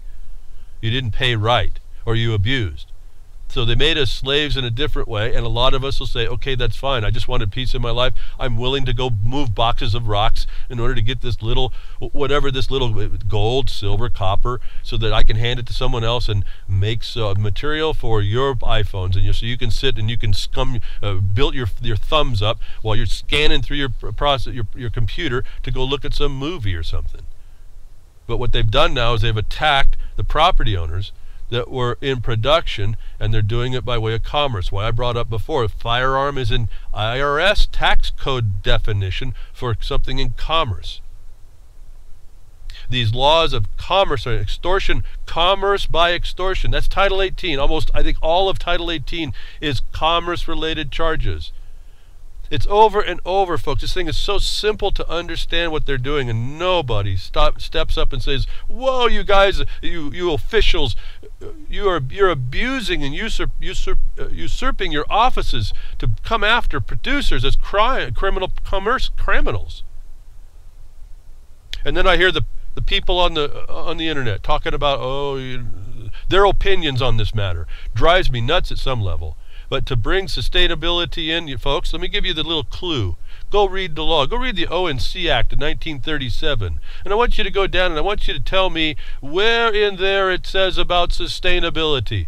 You didn't pay right, or you abused. So they made us slaves in a different way, and a lot of us will say, okay, that's fine. I just wanted peace in my life. I'm willing to go move boxes of rocks in order to get this little, whatever, this little gold, silver, copper, so that I can hand it to someone else and make material for your iPhones. And so you can sit and you can build your thumbs up while you're scanning through your computer to go look at some movie or something. But what they've done now is they've attacked the property owners that were in production, and they're doing it by way of commerce. What I brought up before, a firearm is an IRS tax code definition for something in commerce. These laws of commerce are extortion, commerce by extortion. That's Title 18. Almost, I think all of Title 18 is commerce-related charges. It's over and over, folks. This thing is so simple to understand what they're doing, and nobody steps up and says, whoa, you guys, you officials, you're abusing and usurping your offices to come after producers as criminals. And then I hear the people on the internet talking about, their opinions on this matter. Drives me nuts at some level. But to bring sustainability in, folks, let me give you the little clue. Go read the law. Go read the ONC Act of 1937. And I want you to go down and I want you to tell me where in there it says about sustainability.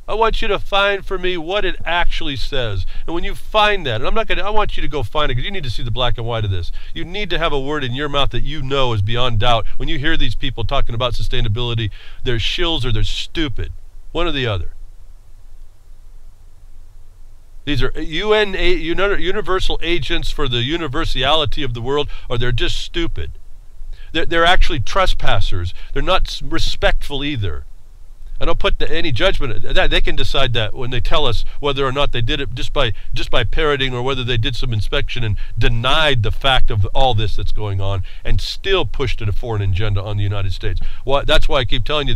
I want you to find for me what it actually says. And when you find that, and I want you to go find it, because you need to see the black and white of this. You need to have a word in your mouth that you know is beyond doubt. When you hear these people talking about sustainability, they're shills or they're stupid. One or the other. These are universal agents for the universality of the world, or they're just stupid. They're actually trespassers. They're not respectful either. I don't put any judgment. They can decide that when they tell us whether or not they did it just by parroting, or whether they did some inspection and denied the fact of all this that's going on and still pushed a foreign agenda on the United States. That's why I keep telling you,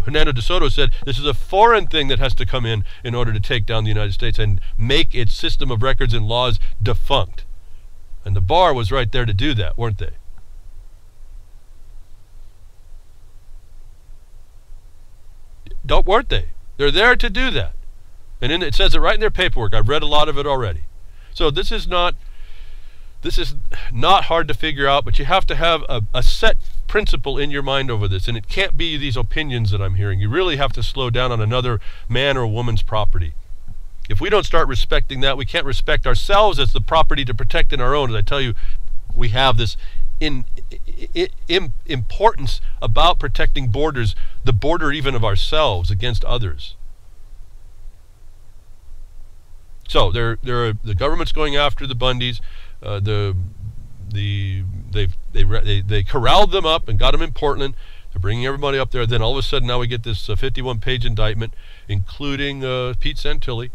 Hernando de Soto said this is a foreign thing that has to come in order to take down the United States and make its system of records and laws defunct. And the bar was right there to do that, weren't they? Weren't they? They're there to do that. And it says it right in their paperwork. I've read a lot of it already. So this is not hard to figure out, but you have to have a set principle in your mind over this, and it can't be these opinions that I'm hearing. You really have to slow down on another man or woman's property. If we don't start respecting that, we can't respect ourselves as the property to protect in our own. As I tell you, we have this importance about protecting borders, the border even of ourselves against others. So the government's going after the Bundys. They corralled them up and got them in Portland. They're bringing everybody up there. Then all of a sudden now we get this 51-page indictment, including Pete Santilli.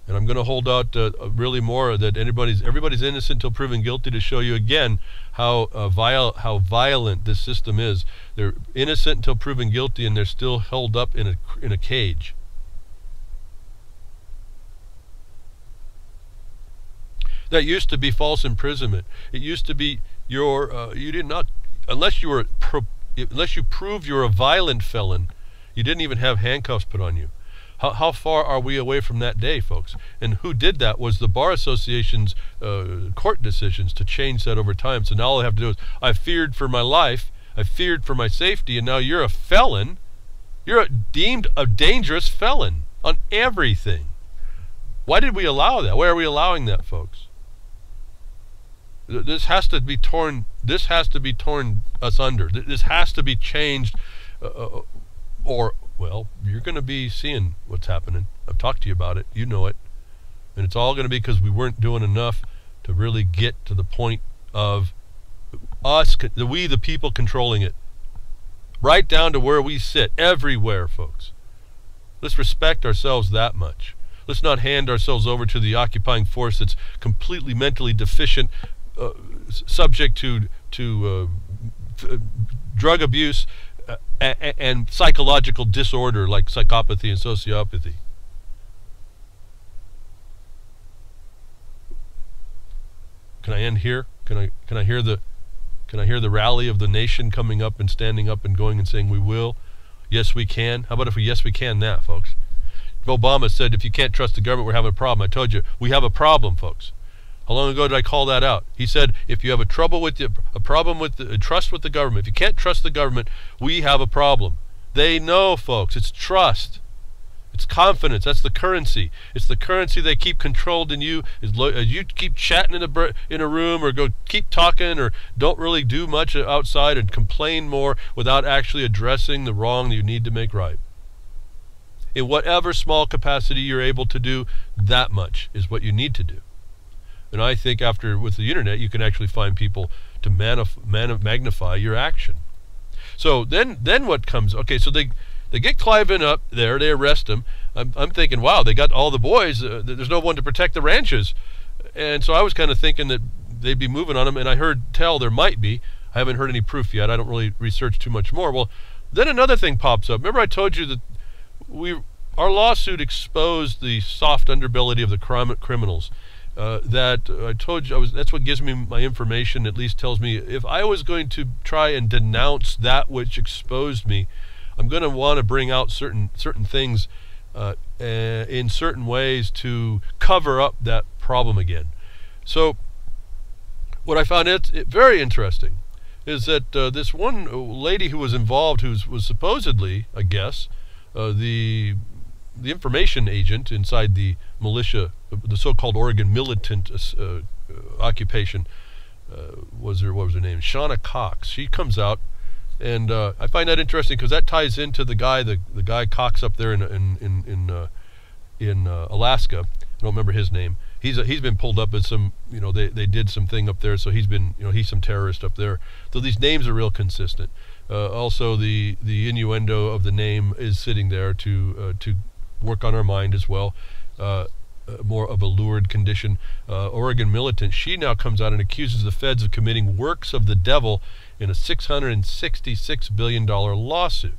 And I'm going to hold out really more that everybody's innocent until proven guilty, to show you again how violent this system is. They're innocent until proven guilty, and they're still held up in a cage. That used to be false imprisonment. It used to be unless you proved you're a violent felon, you didn't even have handcuffs put on you. How far are we away from that day, folks? And who did that was the Bar Association's court decisions to change that over time. So now all I have to do is, I feared for my life, I feared for my safety, and now you're a felon. You're deemed a dangerous felon on everything. Why did we allow that? Why are we allowing that, folks? This has to be torn. This has to be torn us under. This has to be changed, well, you're going to be seeing what's happening. I've talked to you about it. You know it. And it's all going to be because we weren't doing enough to really get to the point of we the people controlling it. Right down to where we sit, everywhere, folks. Let's respect ourselves that much. Let's not hand ourselves over to the occupying force that's completely mentally deficient, subject to drug abuse, and psychological disorder like psychopathy and sociopathy. Can I end here? Can I hear the rally of the nation coming up and standing up and going and saying we will? Yes, we can. How about if we yes we can that, folks? Obama said if you can't trust the government, we're having a problem. I told you we have a problem, folks. How long ago did I call that out? He said, if you have a problem with trust with the government, if you can't trust the government, we have a problem. They know, folks. It's trust. It's confidence. That's the currency. It's the currency they keep controlled in you. As you keep chatting in a room, or go keep talking, or don't really do much outside and complain more without actually addressing the wrong that you need to make right. In whatever small capacity you're able to do, that much is what you need to do. And I think with the internet, you can actually find people to magnify your action. So then what comes? Okay, so they get Cliven up there. They arrest him. I'm thinking, wow, they got all the boys. There's no one to protect the ranches. And so I was kind of thinking that they'd be moving on him. And I heard there might be. I haven't heard any proof yet. I don't really research too much more. Well, then another thing pops up. Remember I told you that our lawsuit exposed the soft underbelly of the criminals. That I told you, that's what gives me my information, at least tells me if I was going to try and denounce that which exposed me, I'm going to want to bring out certain things in certain ways to cover up that problem again. So what I found very interesting is that this one lady who was involved, who was supposedly, I guess, the information agent inside the militia, the so-called Oregon militant occupation, what was her name? Shauna Cox. She comes out, and I find that interesting because that ties into the guy Cox up there in Alaska. I don't remember his name. He's been pulled up as some, they did some thing up there, so he's been, he's some terrorist up there. So these names are real consistent. Also, the innuendo of the name is sitting there to work on our mind as well. More of a lurid condition. Oregon militant, she now comes out and accuses the feds of committing works of the devil in a $666 billion lawsuit.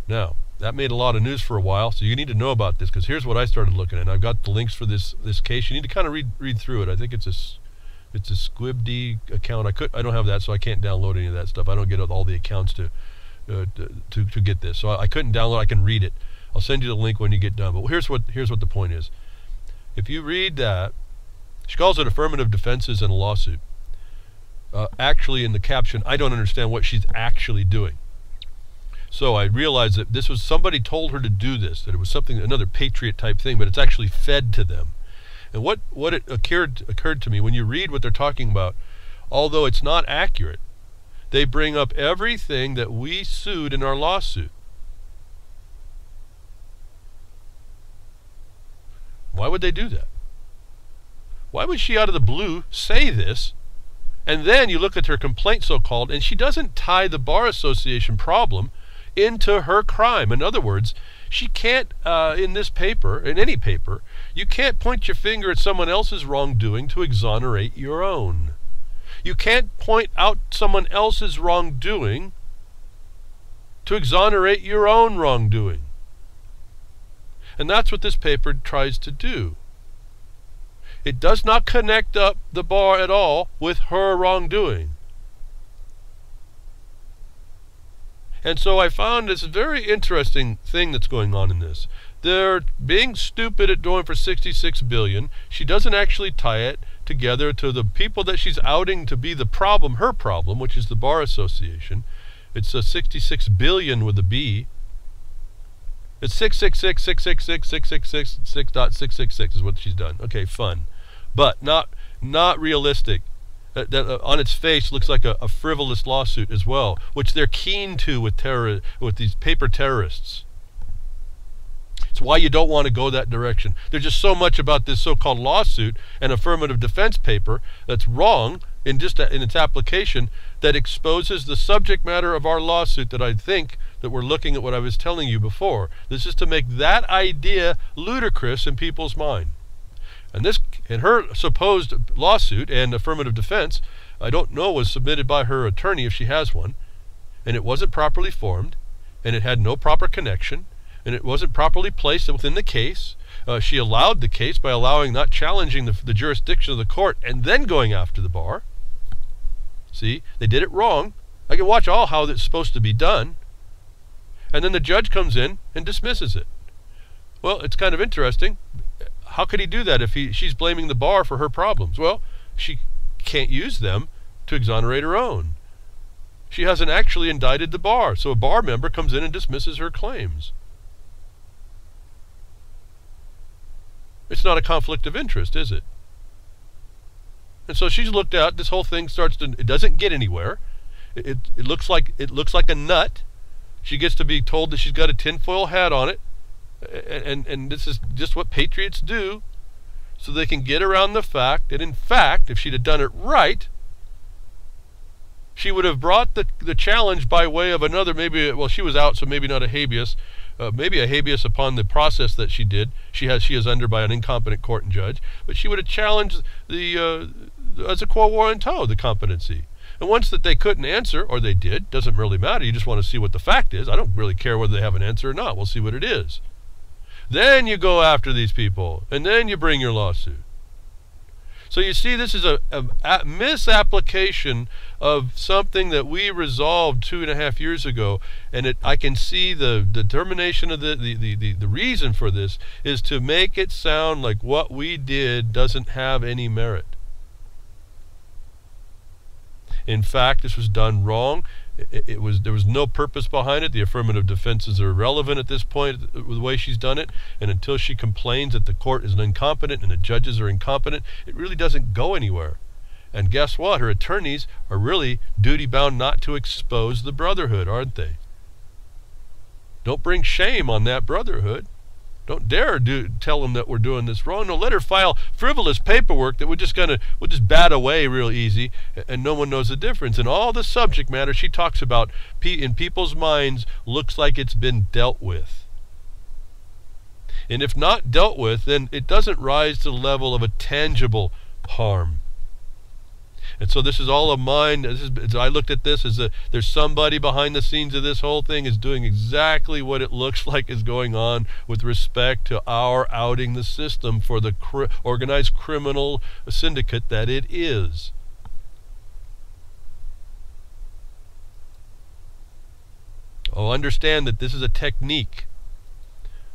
Now, that made a lot of news for a while, so you need to know about this, because here's what I started looking at. I've got the links for this case. You need to kind of read through it. I think it's It's a Squibd account. I don't have that, so I can't download any of that stuff. I don't get all the accounts to get this. So I couldn't download. I can read it. I'll send you the link when you get done. But here's what the point is. If you read that, she calls it affirmative defenses in a lawsuit. Actually, in the caption, I don't understand what she's actually doing. So I realized that this was somebody told her to do this, that it was something, another patriot type thing, but it's actually fed to them. And what it occurred to me, when you read what they're talking about, although it's not accurate, they bring up everything that we sued in our lawsuit. Why would they do that? Why would she out of the blue say this? And then you look at her complaint, so-called, and she doesn't tie the Bar Association problem into her crime. In other words, she can't, in this paper, in any paper, you can't point your finger at someone else's wrongdoing to exonerate your own. You can't point out someone else's wrongdoing to exonerate your own wrongdoing. And that's what this paper tries to do. It does not connect up the bar at all with her wrongdoing. And so I found this very interesting thing that's going on in this. They're being stupid at going for $66 billion. She doesn't actually tie it together to the people that she's outing to be the problem, her problem, which is the Bar Association. It's a $66 billion with a B. It's 666,666,666,666 is what she's done. Okay, fun. But not realistic. That on its face looks like a frivolous lawsuit as well, which they're keen to with these paper terrorists. It's why you don't want to go that direction. There's just so much about this so-called lawsuit and affirmative defense paper that's wrong in its application, that exposes the subject matter of our lawsuit, that I think that we're looking at what I was telling you before. This is to make that idea ludicrous in people's mind. And her supposed lawsuit and affirmative defense, I don't know, was submitted by her attorney, if she has one, and it wasn't properly formed, and it had no proper connection, and it wasn't properly placed within the case. She allowed the case by not challenging the jurisdiction of the court and then going after the bar. See, they did it wrong. I can watch how it's supposed to be done. And then the judge comes in and dismisses it. Well, it's kind of interesting. How could he do that if she's blaming the bar for her problems? Well, she can't use them to exonerate her own. She hasn't actually indicted the bar, so a bar member comes in and dismisses her claims. It's not a conflict of interest, is it? And so she's looked at, this whole thing it doesn't get anywhere. It looks like a nut. She gets to be told that she's got a tinfoil hat on it. And this is just what patriots do, so they can get around the fact that, in fact, if she'd have done it right, she would have brought the challenge by way of another, she was out, so maybe not a habeas, maybe a habeas upon the process that she did. She is under by an incompetent court and judge, but she would have challenged as a quo warranto, the competency. And once that they couldn't answer, or they did, doesn't really matter. You just want to see what the fact is. I don't really care whether they have an answer or not. We'll see what it is. Then you go after these people, and then you bring your lawsuit. So you see, this is a misapplication of something that we resolved 2.5 years ago, and I can see the determination of the reason for this is to make it sound like what we did doesn't have any merit. In fact, this was done wrong. There was no purpose behind it. The affirmative defenses are irrelevant at this point with the way she's done it, and until she complains that the court is incompetent and the judges are incompetent, it really doesn't go anywhere. And guess what? Her attorneys are really duty-bound not to expose the brotherhood, aren't they? Don't bring shame on that brotherhood. Don't dare tell them that we're doing this wrong. No, let her file frivolous paperwork that we'll just bat away real easy, and no one knows the difference. And all the subject matter she talks about in people's minds looks like it's been dealt with. And if not dealt with, then it doesn't rise to the level of a tangible harm. And so this is all a mind. As I looked at this, is that there's somebody behind the scenes of this whole thing is doing exactly what it looks like is going on with respect to our outing the system for the organized criminal syndicate that it is. Oh, understand that this is a technique.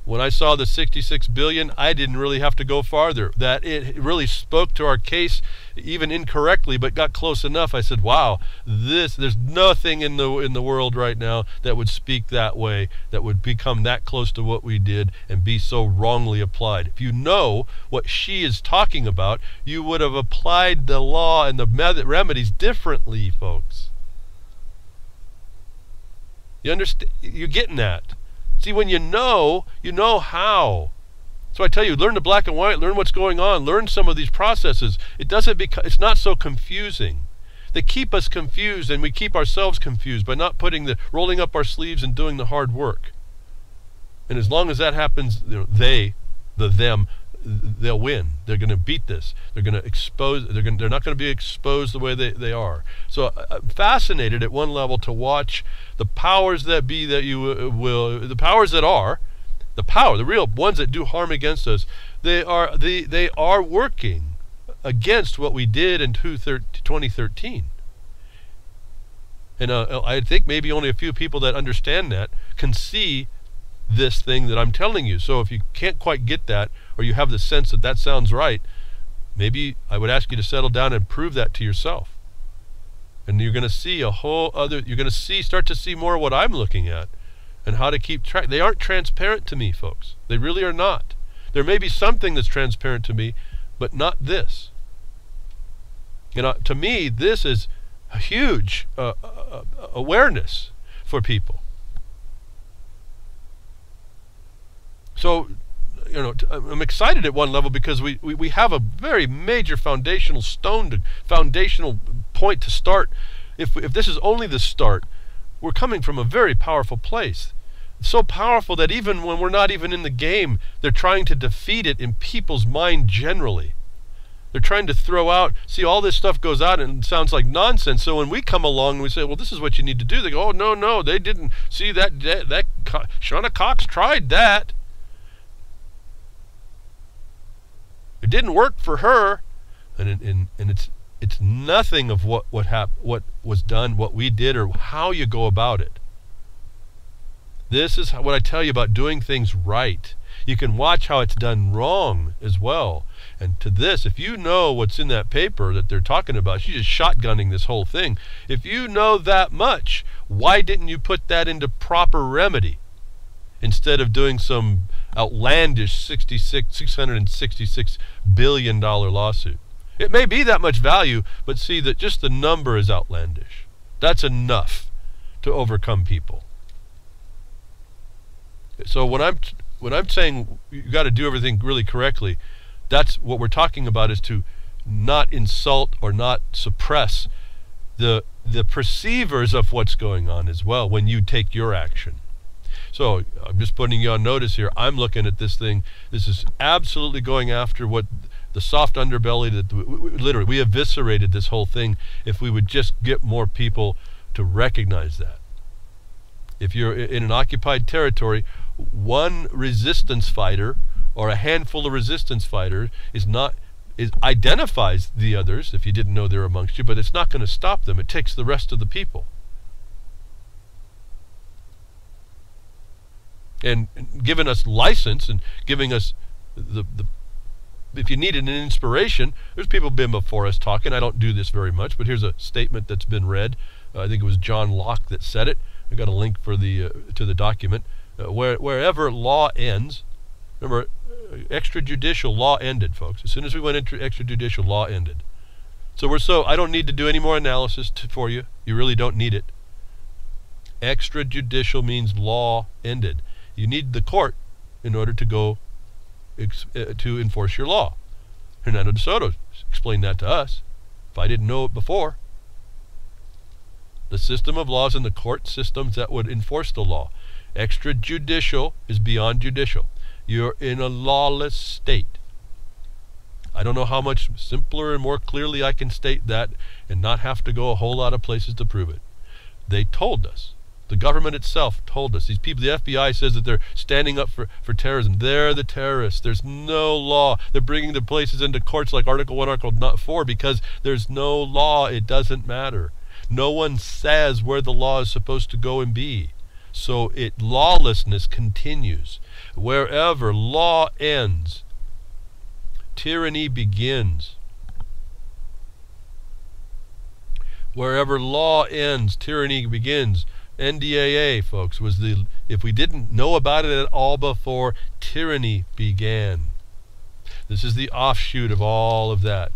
When I saw the 66 billion, I didn't really have to go farther. That it really spoke to our case, even incorrectly, but got close enough. I said, wow, there's nothing in the world right now that would speak that way, that would become that close to what we did and be so wrongly applied. If you know what she is talking about, you would have applied the law and the remedies differently, folks. You understand? You're getting that. See, when you know how. So I tell you, learn the black and white, learn what's going on, learn some of these processes. It's not so confusing. They keep us confused, and we keep ourselves confused by not rolling up our sleeves and doing the hard work. And as long as that happens, them, they'll win. They're going to beat this. They're going to expose. They're not going to be exposed the way they are. So I'm fascinated at one level to watch the powers that be, the powers that are, the real ones that do harm against us. They are working against what we did in 2013. And I think maybe only a few people that understand that can see this thing that I'm telling you. So if you can't quite get that, or you have the sense that sounds right, maybe I would ask you to settle down and prove that to yourself. And you're going to see start to see more of what I'm looking at and how to keep track. They aren't transparent to me, folks. They really are not. There may be something that's transparent to me, but not this. To me, this is a huge awareness for people. So, I'm excited at one level because we have a very major foundational point to start. If this is only the start, we're coming from a very powerful place. So powerful that even when we're not even in the game, they're trying to defeat it in people's mind generally. They're trying to throw out, see, all this stuff goes out and it sounds like nonsense. So when we come along and we say, well, this is what you need to do, they go, oh, no, they didn't see that Shauna Cox tried that. It didn't work for her, and it's nothing of what was done, what we did, or how you go about it. This is what I tell you about doing things right. You can watch how it's done wrong as well. And to this, if you know what's in that paper that they're talking about, she's just shotgunning this whole thing. If you know that much, why didn't you put that into proper remedy instead of doing some outlandish $666 billion lawsuit? It may be that much value, but see that just the number is outlandish. That's enough to overcome people. So when I'm saying you got to do everything really correctly, that's what we're talking about, is to not insult or not suppress the perceivers of what's going on as well when you take your action. So I'm just putting you on notice here. I'm looking at this thing. This is absolutely going after what the soft underbelly that literally we eviscerated this whole thing if we would just get more people to recognize that. If you're in an occupied territory, one resistance fighter or a handful of resistance fighters identifies the others, if you didn't know they're amongst you, but it's not going to stop them. It takes the rest of the people. And giving us license and giving us if you needed an inspiration, there's people been before us talking. I don't do this very much, but here's a statement that's been read. I think it was John Locke that said it. I got a link for to the document. Wherever law ends, remember, extrajudicial law ended, folks. As soon as we went into extrajudicial, law ended. So I don't need to do any more analysis for you. You really don't need it. Extrajudicial means law ended. You need the court in order to go to enforce your law. Hernando de Soto explained that to us, if I didn't know it before. The system of laws and the court systems that would enforce the law. Extrajudicial is beyond judicial. You're in a lawless state. I don't know how much simpler and more clearly I can state that and not have to go a whole lot of places to prove it. They told us. The government itself told us. These people, the FBI says that they're standing up for terrorism. They're the terrorists. There's no law. They're bringing the places into courts like Article 1, Article 4 because there's no law. It doesn't matter. No one says where the law is supposed to go and be. So lawlessness continues. Wherever law ends, tyranny begins. Wherever law ends, tyranny begins. NDAA, folks, was if we didn't know about it at all before, tyranny began. This is the offshoot of all of that.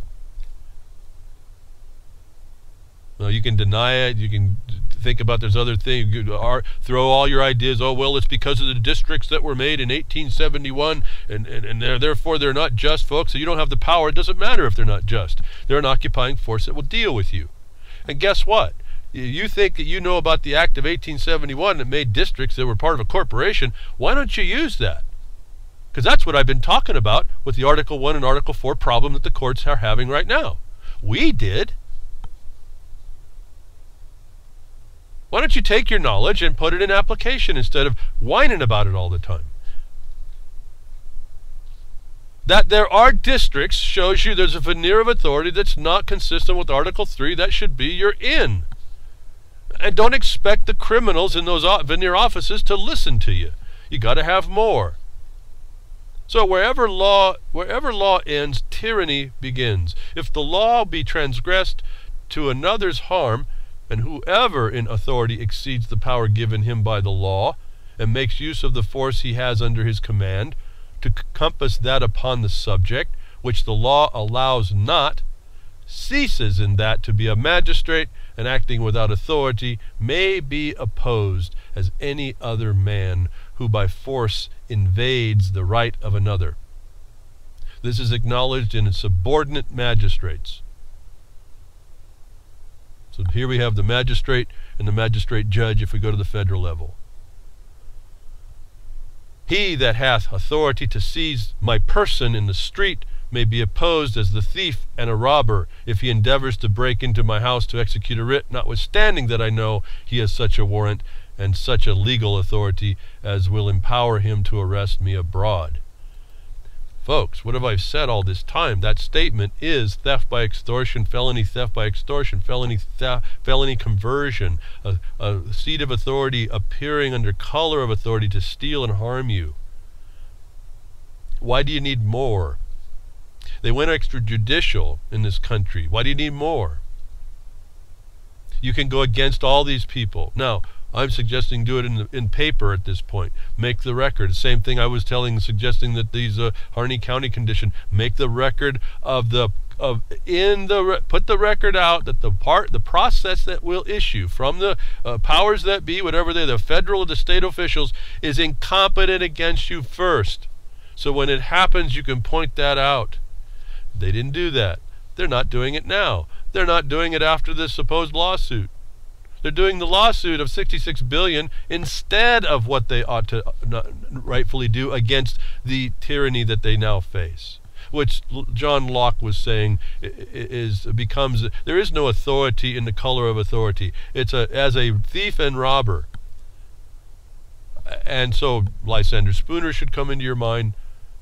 Now, you can deny it, you can think about there's other things, you throw all your ideas, oh, well, it's because of the districts that were made in 1871, and therefore they're not just, folks, so you don't have the power. It doesn't matter if they're not just. They're an occupying force that will deal with you. And guess what? You think that you know about the Act of 1871 that made districts that were part of a corporation. Why don't you use that? Because that's what I've been talking about with the Article 1 and Article 4 problem that the courts are having right now. We did. Why don't you take your knowledge and put it in application instead of whining about it all the time? That there are districts shows you there's a veneer of authority that's not consistent with Article 3. That should be your in. And don't expect the criminals in those veneer offices to listen to you. You got to have more. So wherever law ends, tyranny begins. If the law be transgressed to another's harm, and whoever in authority exceeds the power given him by the law, and makes use of the force he has under his command, to compass that upon the subject, which the law allows not, ceases in that to be a magistrate, and acting without authority may be opposed as any other man who by force invades the right of another. This is acknowledged in subordinate magistrates. So here we have the magistrate and the magistrate judge if we go to the federal level. He that hath authority to seize my person in the street may be opposed as the thief and a robber, if he endeavors to break into my house to execute a writ, notwithstanding that I know he has such a warrant and such a legal authority as will empower him to arrest me abroad. Folks, what have I said all this time? That statement is theft by extortion, felony theft by extortion, felony theft, felony conversion, a seat of authority appearing under color of authority to steal and harm you. Why do you need more? They went extrajudicial in this country. Why do you need more? You can go against all these people. Now, I'm suggesting do it in paper at this point. Make the record. Same thing I was suggesting that these Harney County condition. Make the record of put the record out that the process that will issue from the powers that be, whatever they're, the federal or the state officials, is incompetent against you first. So when it happens, you can point that out. They didn't do that. They're not doing it now. They're not doing it after this supposed lawsuit. They're doing the lawsuit of $66 billion instead of what they ought to rightfully do against the tyranny that they now face, which John Locke was saying becomes there is no authority in the color of authority. It's as a thief and robber. And so Lysander Spooner should come into your mind.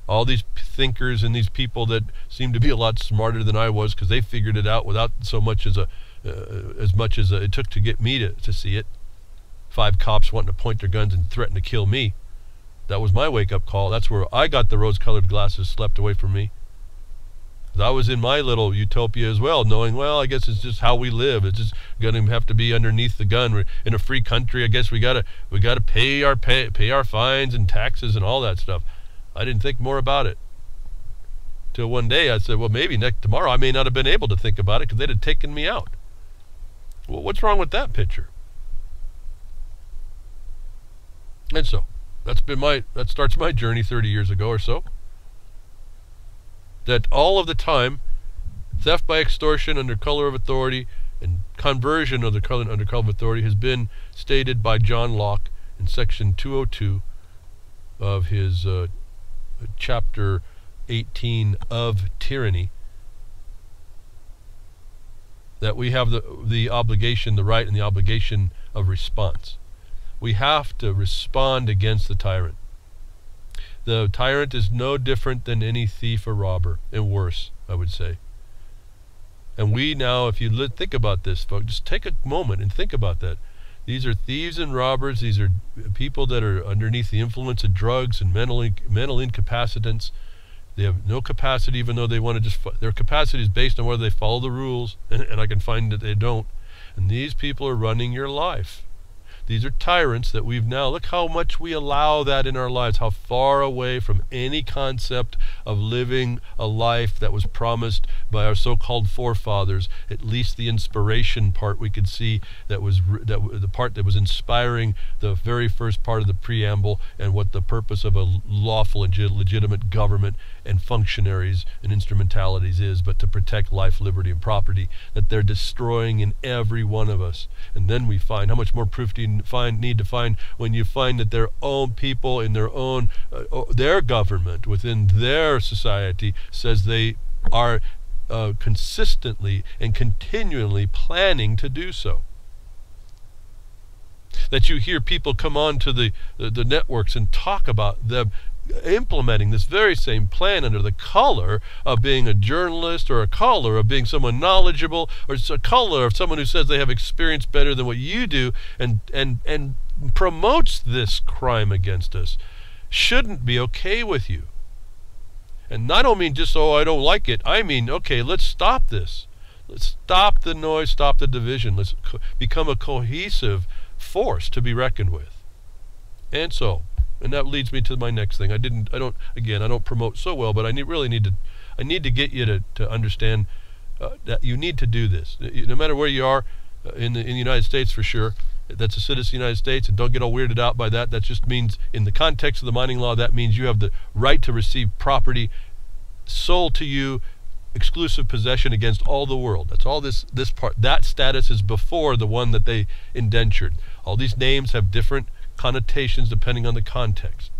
All these thinkers and these people that seem to be a lot smarter than I was because they figured it out without so much as it took to get me to see it. 5 cops wanting to point their guns and threaten to kill me. That was my wake-up call. That's where I got the rose-colored glasses slapped away from me. I was in my little utopia as well, knowing, well, I guess it's just how we live. It's just going to have to be underneath the gun. We're in a free country. I guess we gotta pay our fines and taxes and all that stuff. I didn't think more about it. Till one day I said, well, maybe tomorrow I may not have been able to think about it because they'd have taken me out. Well, what's wrong with that picture? And so, that starts my journey 30 years ago or so. That all of the time, theft by extortion under color of authority and conversion under color of authority has been stated by John Locke in section 202 of his chapter 18 of tyranny, that we have the obligation, the right and the obligation of response. We have to respond against the tyrant. The tyrant is no different than any thief or robber, and worse, I would say. And we now, if you think about this, folks, just take a moment and think about that. These are thieves and robbers. These are people that are underneath the influence of drugs and mental incapacitants. They have no capacity, even though they want to just... Their capacity is based on whether they follow the rules, and I can find that they don't. And these people are running your life. These are tyrants that we've now... Look how much we allow that in our lives, how far away from any concept of living a life that was promised by our so-called forefathers. At least the inspiration part we could see, the part that was inspiring the very first part of the preamble, and what the purpose of a lawful and legitimate government and functionaries and instrumentalities is, but to protect life, liberty, and property, that they're destroying in every one of us. And then we find how much more proof do you need to find when you find that their own people in their own their government within their society says they are consistently and continually planning to do so. That you hear people come on to the networks and talk about them implementing this very same plan under the color of being a journalist, or a color of being someone knowledgeable, or a color of someone who says they have experience better than what you do, and promotes this crime against us, shouldn't be okay with you. And I don't mean just, oh, I don't like it. I mean, okay, let's stop this. Let's stop the noise, stop the division. Let's become a cohesive force to be reckoned with. And that leads me to my next thing. I don't promote so well, but I need to get you to understand that you need to do this. No matter where you are in the United States, for sure, that's a citizen of the United States, and don't get all weirded out by that. That just means, in the context of the mining law, that means you have the right to receive property sold to you, exclusive possession against all the world. That's all this part. That status is before the one that they indentured. All these names have different connotations depending on the context.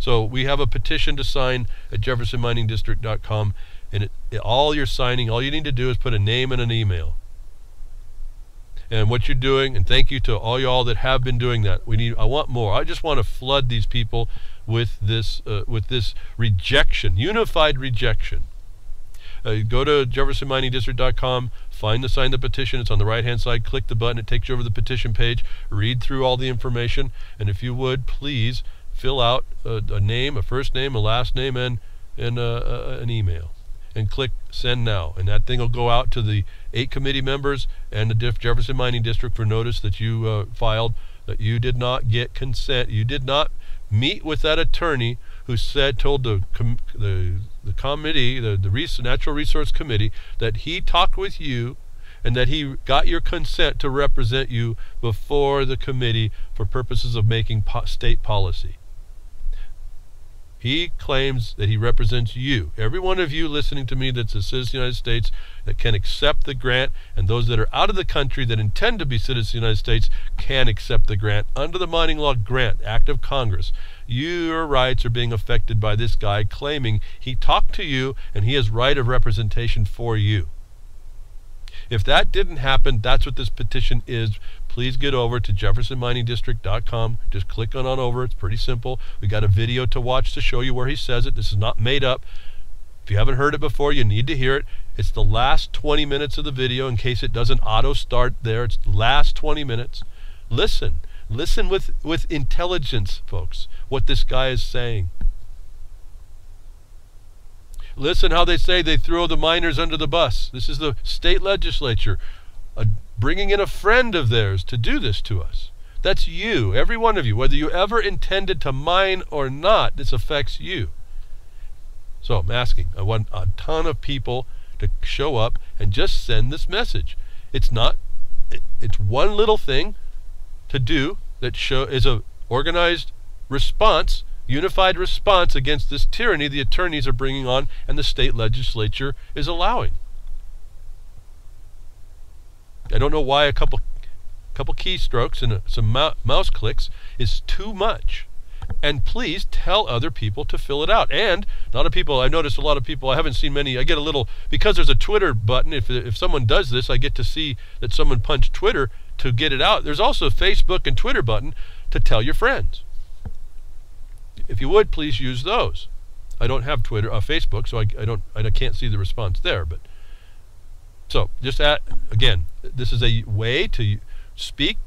So we have a petition to sign at jeffersonminingdistrict.com, and all you're signing, all you need to do is put a name and an email. And what you're doing, and thank you to all y'all that have been doing that. I want more. I just want to flood these people with this rejection, unified rejection. Go to jeffersonminingdistrict.com, find the sign the petition. It's on the right hand side. Click the button. It takes you over to the petition page. Read through all the information, and if you would, please fill out a name, a first name, a last name, and an email, and click send now. And that thing will go out to the 8 committee members and the Jefferson Mining District for notice that you filed that you did not get consent. You did not meet with that attorney who told the committee, the Natural Resource Committee, that he talked with you and that he got your consent to represent you before the committee for purposes of making state policy. He claims that he represents you, every one of you listening to me that's a citizen of the United States that can accept the grant, and those that are out of the country that intend to be citizens of the United States can accept the grant under the Mining Law Grant Act of Congress. Your rights are being affected by this guy claiming he talked to you and he has right of representation for you. If that didn't happen, that's what this petition is. Please get over to jeffersonminingdistrict.com. Just click on over. It's pretty simple. We got a video to watch to show you where he says it. This is not made up. If you haven't heard it before, you need to hear it. It's the last 20 minutes of the video, in case it doesn't auto start there. It's the last 20 minutes. Listen with intelligence, folks, what this guy is saying. Listen how they say they throw the miners under the bus. This is the state legislature bringing in a friend of theirs to do this to us. That's you, every one of you. Whether you ever intended to mine or not, this affects you. So I'm asking, I want a ton of people to show up and just send this message. It's one little thing to do that is a organized response, unified response against this tyranny the attorneys are bringing on and the state legislature is allowing. I don't know why a couple keystrokes and some mouse clicks is too much. And please tell other people to fill it out. And a lot of people, I noticed a lot of people, I haven't seen many, I get a little, because there's a Twitter button, if someone does this, I get to see that someone punched Twitter to get it out. There's also a Facebook and Twitter button to tell your friends. If you would, please use those. I don't have Twitter, Facebook, so I can't see the response there. But so just again, this is a way to speak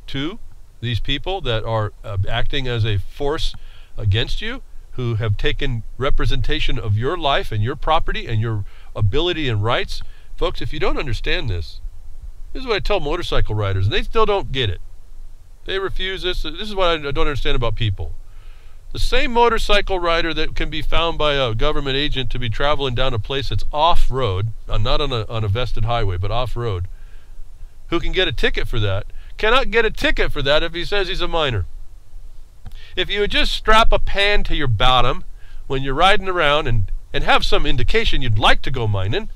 to these people that are acting as a force against you, who have taken representation of your life and your property and your ability and rights. Folks, if you don't understand this, this is what I tell motorcycle riders, and they still don't get it. They refuse this. This is what I don't understand about people. The same motorcycle rider that can be found by a government agent to be traveling down a place that's off-road, not on a vested highway, but off-road, who can get a ticket for that, cannot get a ticket for that if he says he's a minor. If you would just strap a pan to your bottom when you're riding around and have some indication you'd like to go mining,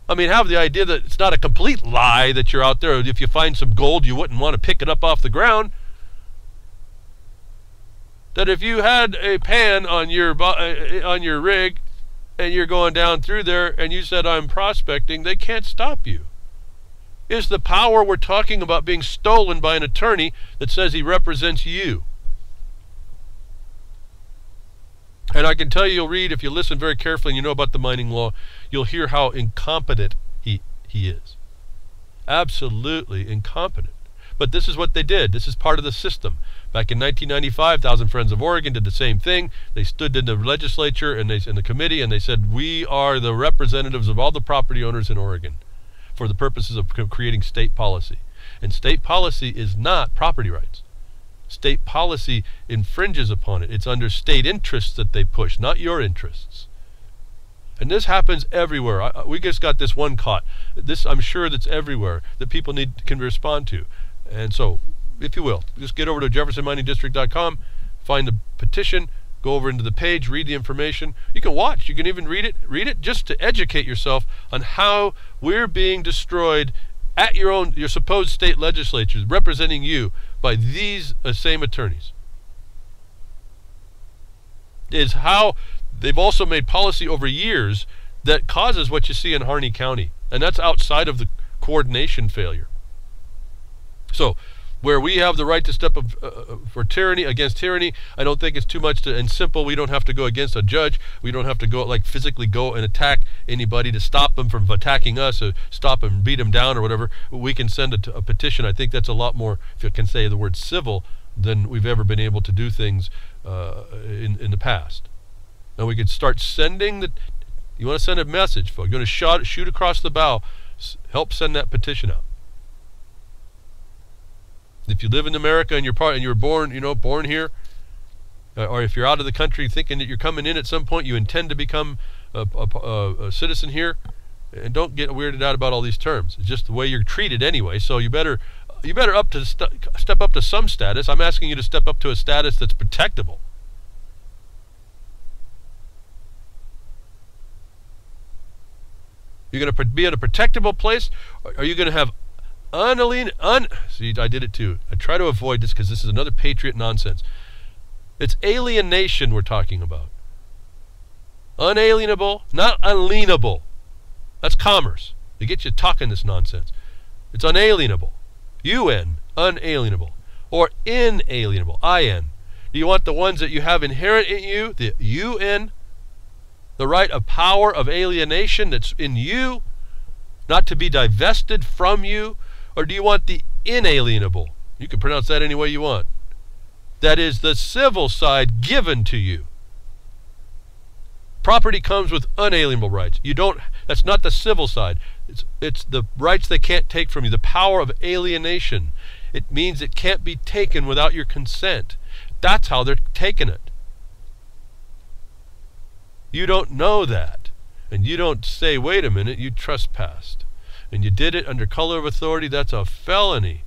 I mean, have the idea that it's not a complete lie that you're out there. If you find some gold, you wouldn't want to pick it up off the ground. That if you had a pan on your rig and you're going down through there and you said, I'm prospecting, they can't stop you. Is the power we're talking about being stolen by an attorney that says he represents you? And I can tell you, you'll read, if you listen very carefully and you know about the mining law, you'll hear how incompetent he is. Absolutely incompetent. But this is what they did. This is part of the system. Back in 1995, Thousand Friends of Oregon did the same thing. They stood in the legislature and in the committee and they said, we are the representatives of all the property owners in Oregon for the purposes of creating state policy. And state policy is not property rights. State policy infringes upon it. It's under state interests that they push, not your interests. And this happens everywhere. We just got this one caught. This, I'm sure, that's everywhere that people can respond to. And so, if you will, just get over to jeffersonminingdistrict.com, find the petition, go over into the page, read the information. You can watch. You can even read it just to educate yourself on how we're being destroyed at your supposed state legislatures, representing you by these same attorneys. Is how they've also made policy over years that causes what you see in Harney County. And that's outside of the coordination failure. So, where we have the right to step up for tyranny, against tyranny, I don't think it's too much and simple. We don't have to go against a judge. We don't have to go, like, physically go and attack anybody to stop them from attacking us, or stop them, beat them down or whatever. We can send a petition. I think that's a lot more, if you can say the word civil, than we've ever been able to do things in the past. Now we could start sending you want to send a message, folks. You're going to shoot across the bow. Help send that petition out. If you live in America and you're born, born here, or if you're out of the country thinking that you're coming in at some point, you intend to become a citizen here, and don't get weirded out about all these terms. It's just the way you're treated anyway. So you better step up to some status. I'm asking you to step up to a status that's protectable. You're going to be at a protectable place, or are you going to have see, I did it too. I try to avoid this because this is another patriot nonsense. It's alienation we're talking about. Unalienable, not unalienable. That's commerce. They get you talking this nonsense. It's unalienable. UN, unalienable. Or inalienable, IN. Do you want the ones that you have inherent in you, the UN, the right of power of alienation that's in you, not to be divested from you? Or do you want the inalienable? You can pronounce that any way you want. That is the civil side given to you. Property comes with unalienable rights. That's not the civil side. It's the rights they can't take from you. The power of alienation. It means it can't be taken without your consent. That's how they're taking it. You don't know that. And you don't say, wait a minute, you trespassed. And you did it under color of authority. That's a felony.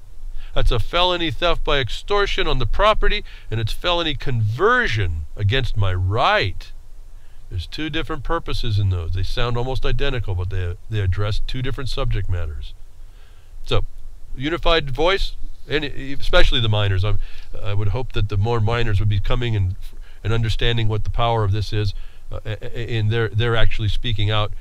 That's a felony theft by extortion on the property, and it's felony conversion against my right. There's two different purposes in those. They sound almost identical, but they address two different subject matters. So, unified voice, and especially the miners. I would hope that the more miners would be coming and understanding what the power of this is, and they're actually speaking out.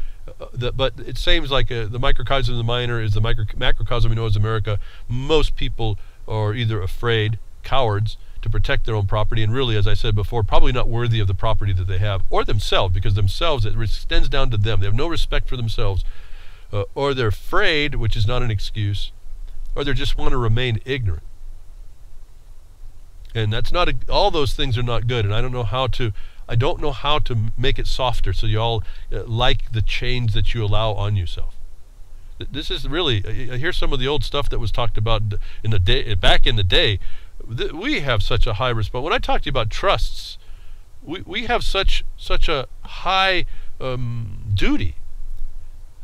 But it seems like the microcosm of the miner is the macrocosm we know as America. Most people are either afraid, cowards, to protect their own property, and really, as I said before, probably not worthy of the property that they have, or themselves, because themselves, it extends down to them. They have no respect for themselves, or they're afraid, which is not an excuse, or they just want to remain ignorant. And that's not all those things are not good, and I don't know how to make it softer so you all like the change that you allow on yourself. This is really, here's some of the old stuff that was talked about in the day, back in the day. We have such a high response. When I talk to you about trusts, we have such a high duty.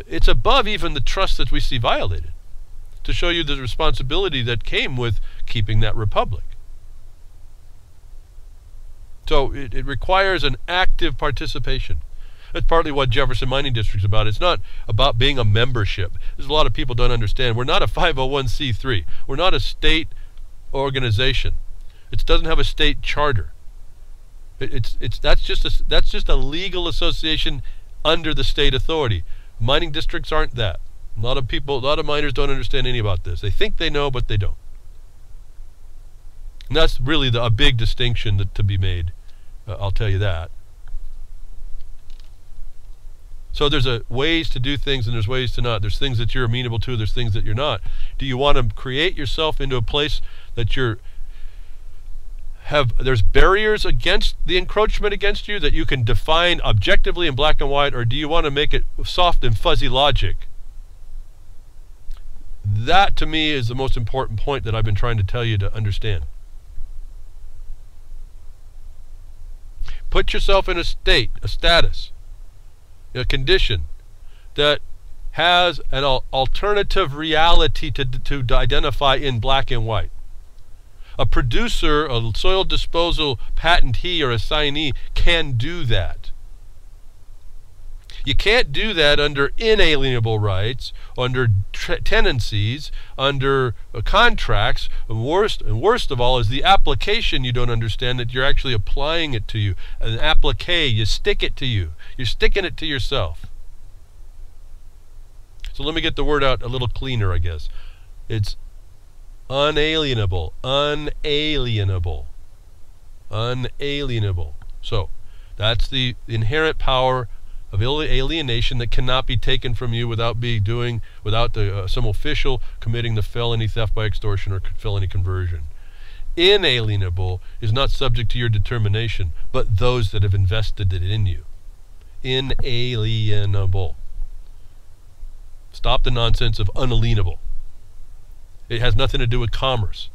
It's above even the trust that we see violated, to show you the responsibility that came with keeping that republic. So it requires an active participation. That's partly what Jefferson Mining District is about. It's not about being a membership. There's a lot of people don't understand. We're not a 501c3. We're not a state organization. It doesn't have a state charter. That's just a legal association under the state authority. Mining districts aren't that. A lot of miners don't understand any about this. They think they know, but they don't. And that's really a big distinction to be made. I'll tell you that. So there's ways to do things and there's ways to not. There's things that you're amenable to, there's things that you're not. Do you want to create yourself into a place that there's barriers against the encroachment against you that you can define objectively in black and white, or do you want to make it soft and fuzzy logic? That to me is the most important point that I've been trying to tell you to understand. Put yourself in a status, a condition that has an alternative reality to identify in black and white. A producer, a soil disposal patentee or assignee can do that. You can't do that under inalienable rights, under tenancies, under contracts, and worst of all is the application you don't understand, that you're actually applying it to you. An applique, you stick it to you. You're sticking it to yourself. So let me get the word out a little cleaner, I guess. It's unalienable. Unalienable. Unalienable. So that's the inherent power of alienation that cannot be taken from you without some official committing the felony theft by extortion or felony conversion. Inalienable is not subject to your determination, but those that have invested it in you. Inalienable. Stop the nonsense of unalienable. It has nothing to do with commerce.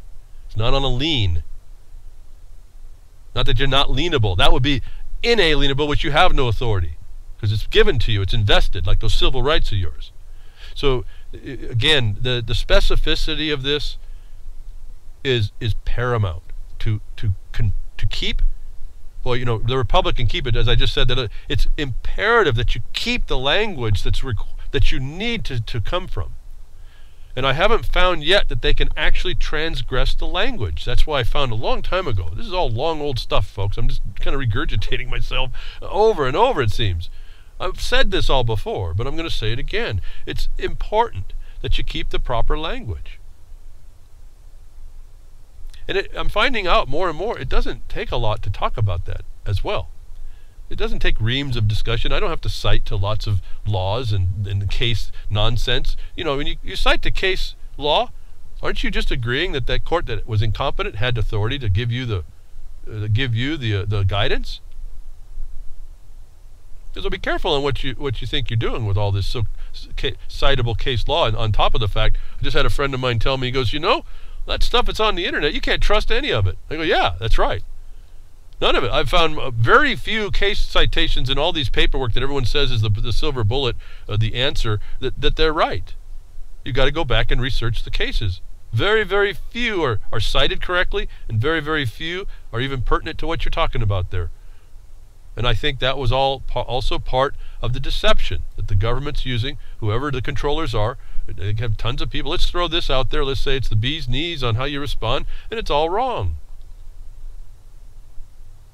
It's not on a lien. Not that you're not lienable. That would be inalienable, which you have no authority, because it's given to you. It's invested, like those civil rights of yours. So again, the specificity of this is paramount to keep. Well, you know, the Republic can keep it, as I just said, that it's imperative that you keep the language that you need to come from. And I haven't found yet that they can actually transgress the language. That's why I found a long time ago. This is all long old stuff, folks. I'm just kind of regurgitating myself over and over, it seems. I've said this all before, but I'm going to say it again. It's important that you keep the proper language. And I'm finding out more and more, it doesn't take a lot to talk about that as well. It doesn't take reams of discussion. I don't have to cite to lots of laws and case nonsense. You know, when you cite to case law, aren't you just agreeing that that court that was incompetent had authority to give you the guidance? So be careful on what you think you're doing with all this citable case law. And on top of the fact, I just had a friend of mine tell me, he goes, you know, that stuff that's on the internet, you can't trust any of it. I go, yeah, that's right. None of it. I've found very few case citations in all these paperwork that everyone says is the silver bullet, the answer, that they're right. You've got to go back and research the cases. Very, very few are cited correctly, and very, very few are even pertinent to what you're talking about there. And I think that was also part of the deception that the government's using, whoever the controllers are, They have tons of people. Let's throw this out there. Let's say it's the bee's knees on how you respond, and it's all wrong.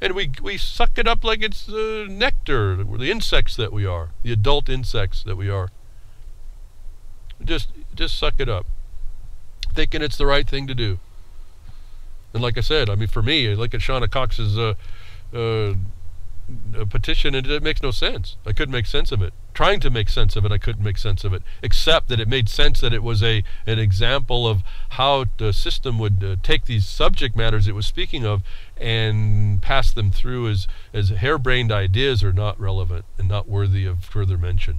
And we suck it up like it's nectar. We're the insects that we are, the adult insects that we are. Just suck it up, thinking it's the right thing to do. And like I said, I mean, for me, I look at Shauna Cox's petition, and it makes no sense. I couldn't make sense of it. Trying to make sense of it, I couldn't make sense of it, except that it made sense that it was an example of how the system would take these subject matters it was speaking of and pass them through as harebrained ideas are not relevant and not worthy of further mention.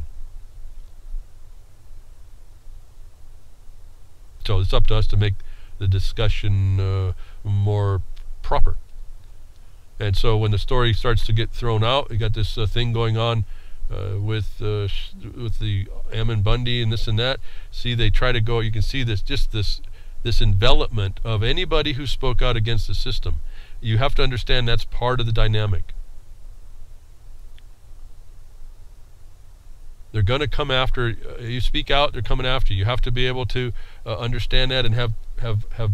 So it's up to us to make the discussion more proper. And so when the story starts to get thrown out, you got this thing going on with the Ammon Bundy and this and that. See, they try to go. You can see this envelopment of anybody who spoke out against the system. You have to understand that's part of the dynamic. They're going to come after you. Speak out, they're coming after you. You have to be able to understand that and have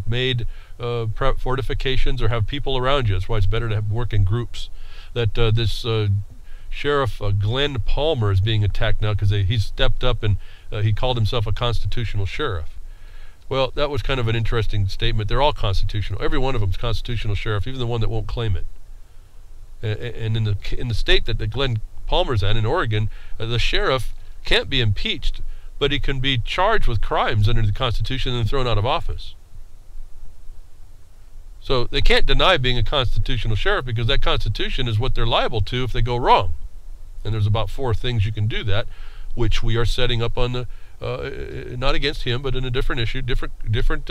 made fortifications or have people around you. That's why it's better to work in groups. That this Sheriff Glenn Palmer is being attacked now because he stepped up and he called himself a constitutional sheriff. Well, that was kind of an interesting statement. They're all constitutional. Every one of them is constitutional sheriff, even the one that won't claim it. And in the state that Glenn Palmer's in Oregon, the sheriff can't be impeached, but he can be charged with crimes under the Constitution and thrown out of office. So they can't deny being a constitutional sheriff because that Constitution is what they're liable to if they go wrong. And there's about 4 things you can do that, which we are setting up on the not against him, but in a different issue, different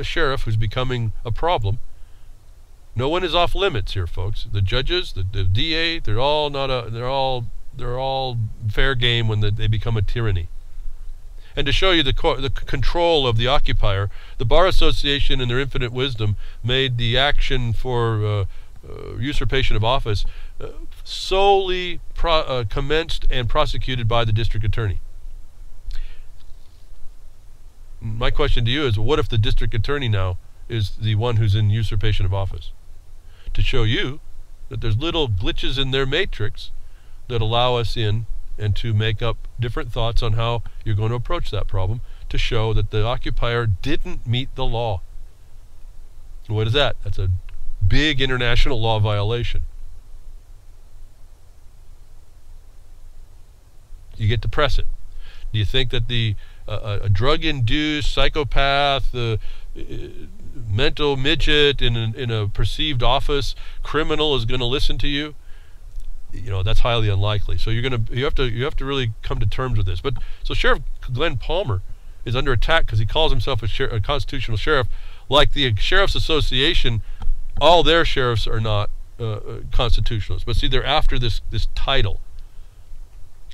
sheriff who's becoming a problem. No one is off limits here, folks. The judges, the DA, they're all fair game when they become a tyranny. And to show you the control of the occupier, the Bar Association, in their infinite wisdom, made the action for usurpation of office solely commenced and prosecuted by the district attorney. My question to you is, what if the district attorney now is the one who's in usurpation of office? To show you that there's little glitches in their matrix that allow us in and to make up different thoughts on how you're going to approach that problem, to show that the occupier didn't meet the law. What is that? That's a big international law violation. You get to press it. Do you think that a drug-induced psychopath, mental midget in a perceived office criminal is going to listen to you? You know, that's highly unlikely. So you have to really come to terms with this. But so Sheriff Glenn Palmer is under attack because he calls himself a constitutional sheriff. Like the Sheriff's Association, all their sheriffs are not constitutionalists. But see, they're after this title.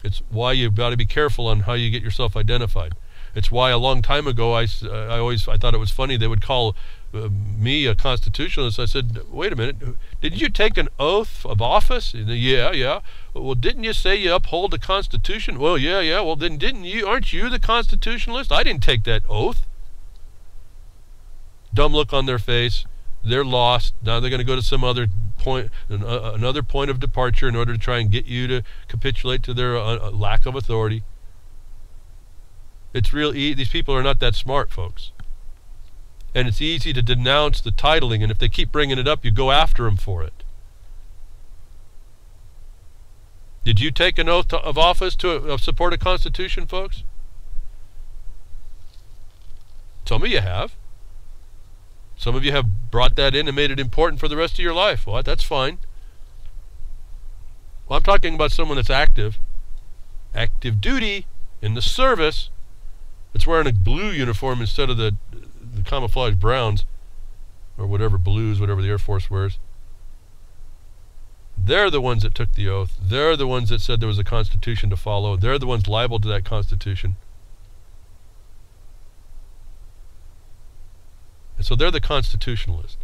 It's why you've got to be careful on how you get yourself identified. It's why a long time ago I thought it was funny they would call me a constitutionalist. I said, wait a minute, didn't you take an oath of office? And, yeah. Well, didn't you say you uphold the Constitution? Well, yeah. Well, then aren't you the constitutionalist? I didn't take that oath. Dumb look on their face. They're lost. Now they're going to go to some other point, another point of departure in order to try and get you to capitulate to their lack of authority. It's these people are not that smart, folks. And it's easy to denounce the titling, and if they keep bringing it up, you go after them for it. Did you take an oath of office to support a constitution, folks? Some of you have. Some of you have brought that in and made it important for the rest of your life. Well, that's fine. Well, I'm talking about someone that's active duty in the service. It's wearing a blue uniform instead of the camouflage browns or whatever blues, whatever the Air Force wears. They're the ones that took the oath. They're the ones that said there was a constitution to follow. They're the ones liable to that constitution. And so they're the constitutionalist.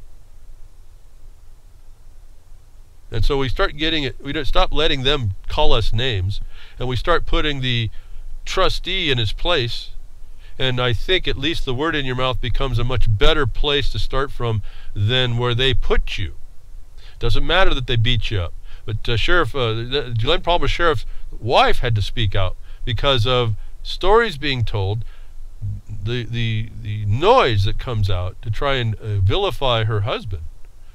And so we start getting it, we don't stop letting them call us names, and we start putting the trustee in his place. And I think at least the word in your mouth becomes a much better place to start from than where they put you. Doesn't matter that they beat you up. But Glenn Palmer's sheriff's wife had to speak out because of stories being told, the noise that comes out to try and vilify her husband.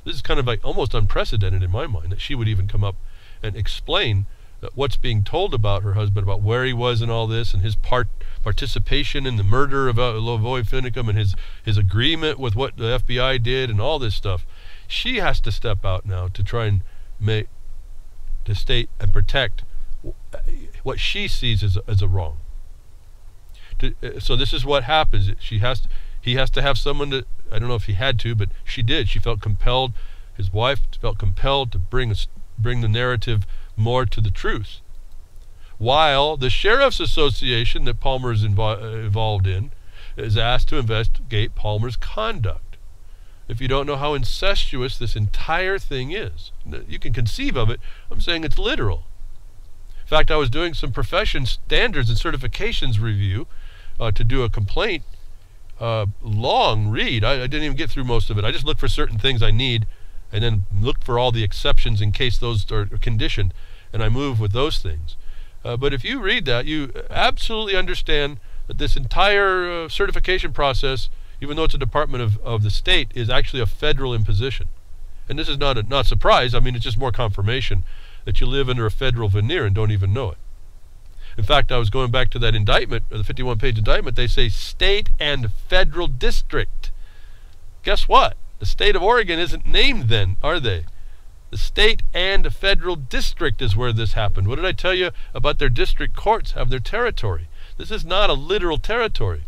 This is kind of like almost unprecedented in my mind that she would even come up and explain what's being told about her husband, about where he was in all this, and his participation in the murder of Lavoy Finicum, and his agreement with what the FBI did, and all this stuff. She has to step out now to try and state and protect what she sees as a wrong. So this is what happens. He has to have someone to. I don't know if he had to, but she did. She felt compelled. His wife felt compelled to bring the narrative more to the truth, while the Sheriff's Association that Palmer is involved in is asked to investigate Palmer's conduct. If you don't know how incestuous this entire thing is, you can conceive of it. I'm saying it's literal. In fact, I was doing some profession standards and certifications review to do a complaint, long read. I didn't even get through most of it. I just looked for certain things I need, and then look for all the exceptions in case those are conditioned, and I move with those things. But if you read that, you absolutely understand that this entire certification process, even though it's a department of the state, is actually a federal imposition. And this is not a surprise. I mean, it's just more confirmation that you live under a federal veneer and don't even know it. In fact, I was going back to that indictment, the 51-page indictment. They say state and federal district. Guess what? The state of Oregon isn't named then, are they? The state and federal district is where this happened. What did I tell you about their district courts have their territory? This is not a literal territory.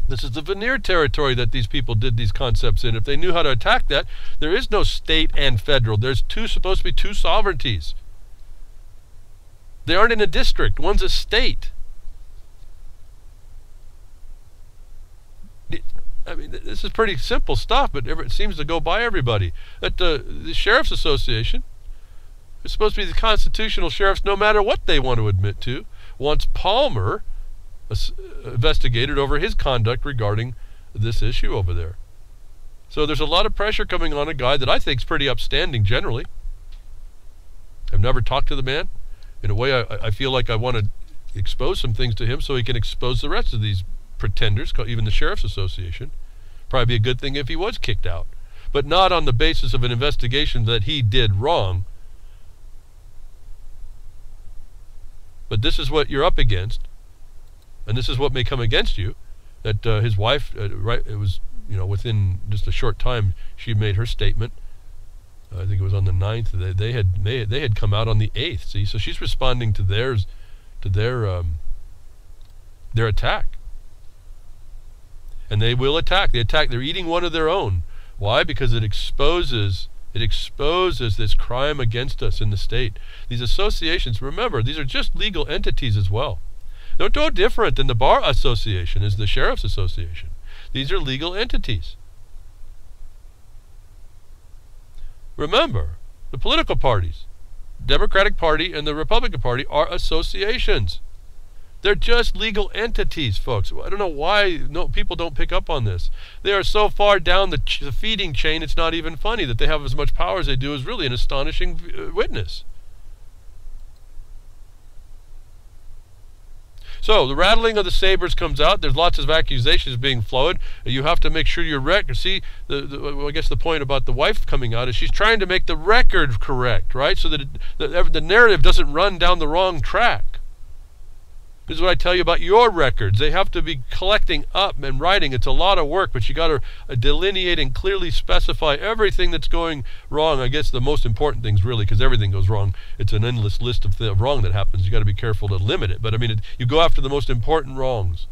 This is the veneer territory that these people did these concepts in. If they knew how to attack that, there is no state and federal. There's supposed to be two sovereignties. They aren't in a district. One's a state. I mean, this is pretty simple stuff, but it seems to go by everybody. That the Sheriff's Association is supposed to be the constitutional sheriffs, no matter what they want to admit to, wants Palmer investigated over his conduct regarding this issue over there. So there's a lot of pressure coming on a guy that I think is pretty upstanding generally. I've never talked to the man. In a way, I feel like I want to expose some things to him so he can expose the rest of these pretenders, even the Sheriff's Association. Probably be a good thing if he was kicked out, but not on the basis of an investigation that he did wrong. But this is what you're up against, and this is what may come against you. That his wife, it was, within just a short time, she made her statement. I think it was on the 9th. They had come out on the 8th. See, so she's responding to their attack. And they will attack. They're eating one of their own. Why? Because it exposes this crime against us in the state. These associations, remember, these are just legal entities as well. They're no different than the Bar Association is the Sheriff's Association. These are legal entities. Remember, the political parties, Democratic Party and the Republican Party, are associations. They're just legal entities, folks. I don't know why people don't pick up on this. They are so far down the feeding chain, it's not even funny. That they have as much power as they do is really an astonishing witness. So the rattling of the sabers comes out. There's lots of accusations being flowed. You have to make sure your record. See, I guess the point about the wife coming out is she's trying to make the record correct, right? So that the narrative doesn't run down the wrong track. This is what I tell you about your records. They have to be collecting up and writing. It's a lot of work, but you got to delineate and clearly specify everything that's going wrong. I guess the most important things, really, because everything goes wrong. It's an endless list of wrong that happens. You got to be careful to limit it. But I mean, you go after the most important wrongs,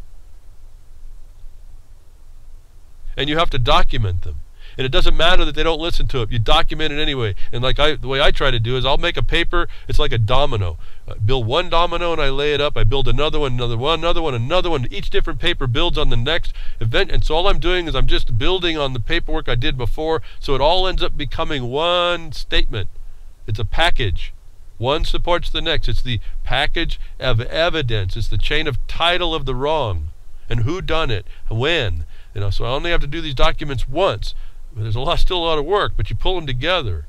and you have to document them. And it doesn't matter that they don't listen to it. You document it anyway. And the way I try to do is I'll make a paper. It's like a domino. I build one domino and I lay it up. I build another one, another one, another one, another one. Each different paper builds on the next event. And so all I'm doing is I'm just building on the paperwork I did before. So it all ends up becoming one statement. It's a package. One supports the next. It's the package of evidence. It's the chain of title of the wrong. And who done it, when. So I only have to do these documents once. But there's still a lot of work, but you pull them together.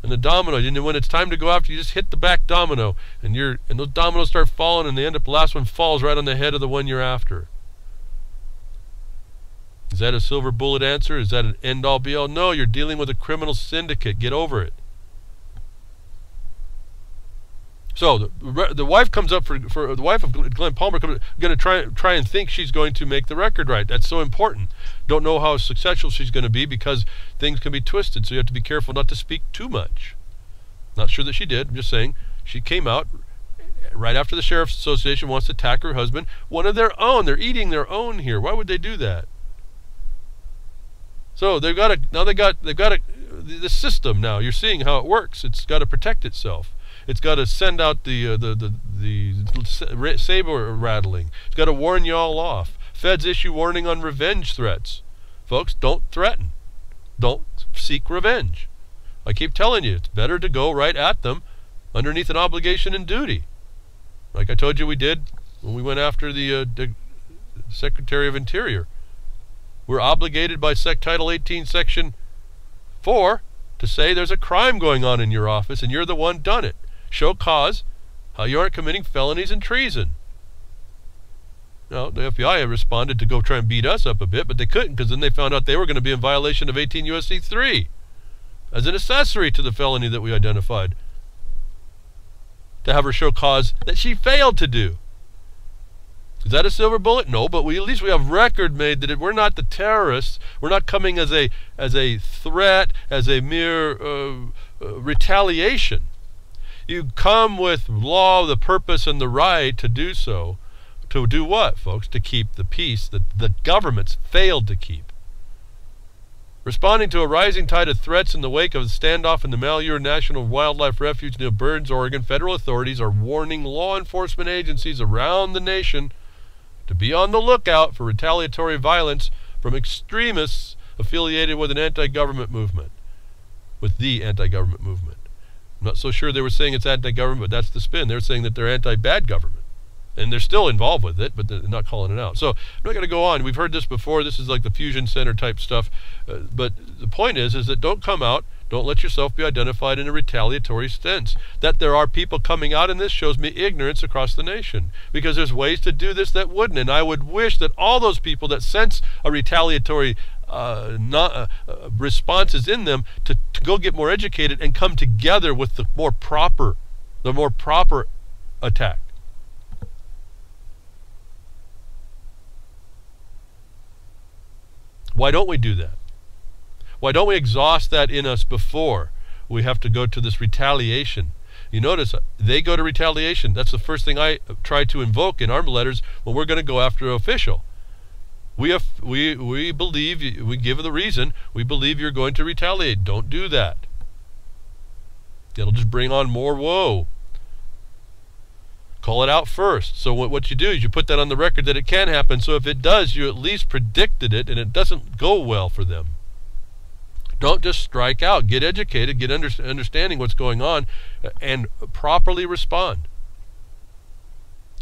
And the domino, and then when it's time to go after, you just hit the back domino, and those dominoes start falling, and the last one falls right on the head of the one you're after. Is that a silver bullet answer? Is that an end-all be-all? No, you're dealing with a criminal syndicate. Get over it. So the wife comes up for the wife of Glenn Palmer going to try and think she's going to make the record right. That's so important. Don't know how successful she's going to be because things can be twisted. So you have to be careful not to speak too much. Not sure that she did. I'm just saying she came out right after the Sheriff's Association wants to attack her husband. One of their own. They're eating their own here. Why would they do that? So they've got the system now. You're seeing how it works. It's got to protect itself. It's got to send out the saber rattling. It's got to warn you all off. Feds issue warning on revenge threats. Folks, don't threaten. Don't seek revenge. I keep telling you, it's better to go right at them underneath an obligation and duty. Like I told you we did when we went after the Secretary of Interior. We're obligated by Title 18, Section 4 to say there's a crime going on in your office and you're the one done it. Show cause how you aren't committing felonies and treason. Now, the FBI responded to go try and beat us up a bit, but they couldn't because then they found out they were going to be in violation of 18 U.S.C. 3 as an accessory to the felony that we identified, to have her show cause that she failed to do. Is that a silver bullet? No, but at least we have record made that we're not the terrorists. We're not coming as a threat, as a mere retaliation. You come with law, the purpose, and the right to do so. To do what, folks? To keep the peace that the governments failed to keep. Responding to a rising tide of threats in the wake of the standoff in the Malheur National Wildlife Refuge near Burns, Oregon, federal authorities are warning law enforcement agencies around the nation to be on the lookout for retaliatory violence from extremists affiliated with an anti-government movement. With the anti-government movement. I'm not so sure they were saying it's anti-government, but that's the spin. They're saying that they're anti-bad government. And they're still involved with it, but they're not calling it out. So I'm not going to go on. We've heard this before. This is like the fusion center type stuff. But the point is that don't come out. Don't let yourself be identified in a retaliatory sense. That there are people coming out in this shows me ignorance across the nation. Because there's ways to do this that wouldn't. And I would wish that all those people that sense a retaliatory responses in them to go get more educated and come together with the more proper attack. Why don't we do that? Why don't we exhaust that in us before we have to go to this retaliation? You notice they go to retaliation. That's the first thing I try to invoke in our letters when we're going to go after an official. We believe, we give the reason, we believe you're going to retaliate. Don't do that. It'll just bring on more woe. Call it out first. So what you do is you put that on the record that it can happen. So if it does, you at least predicted it and it doesn't go well for them. Don't just strike out. Get educated, get understanding what's going on, and properly respond.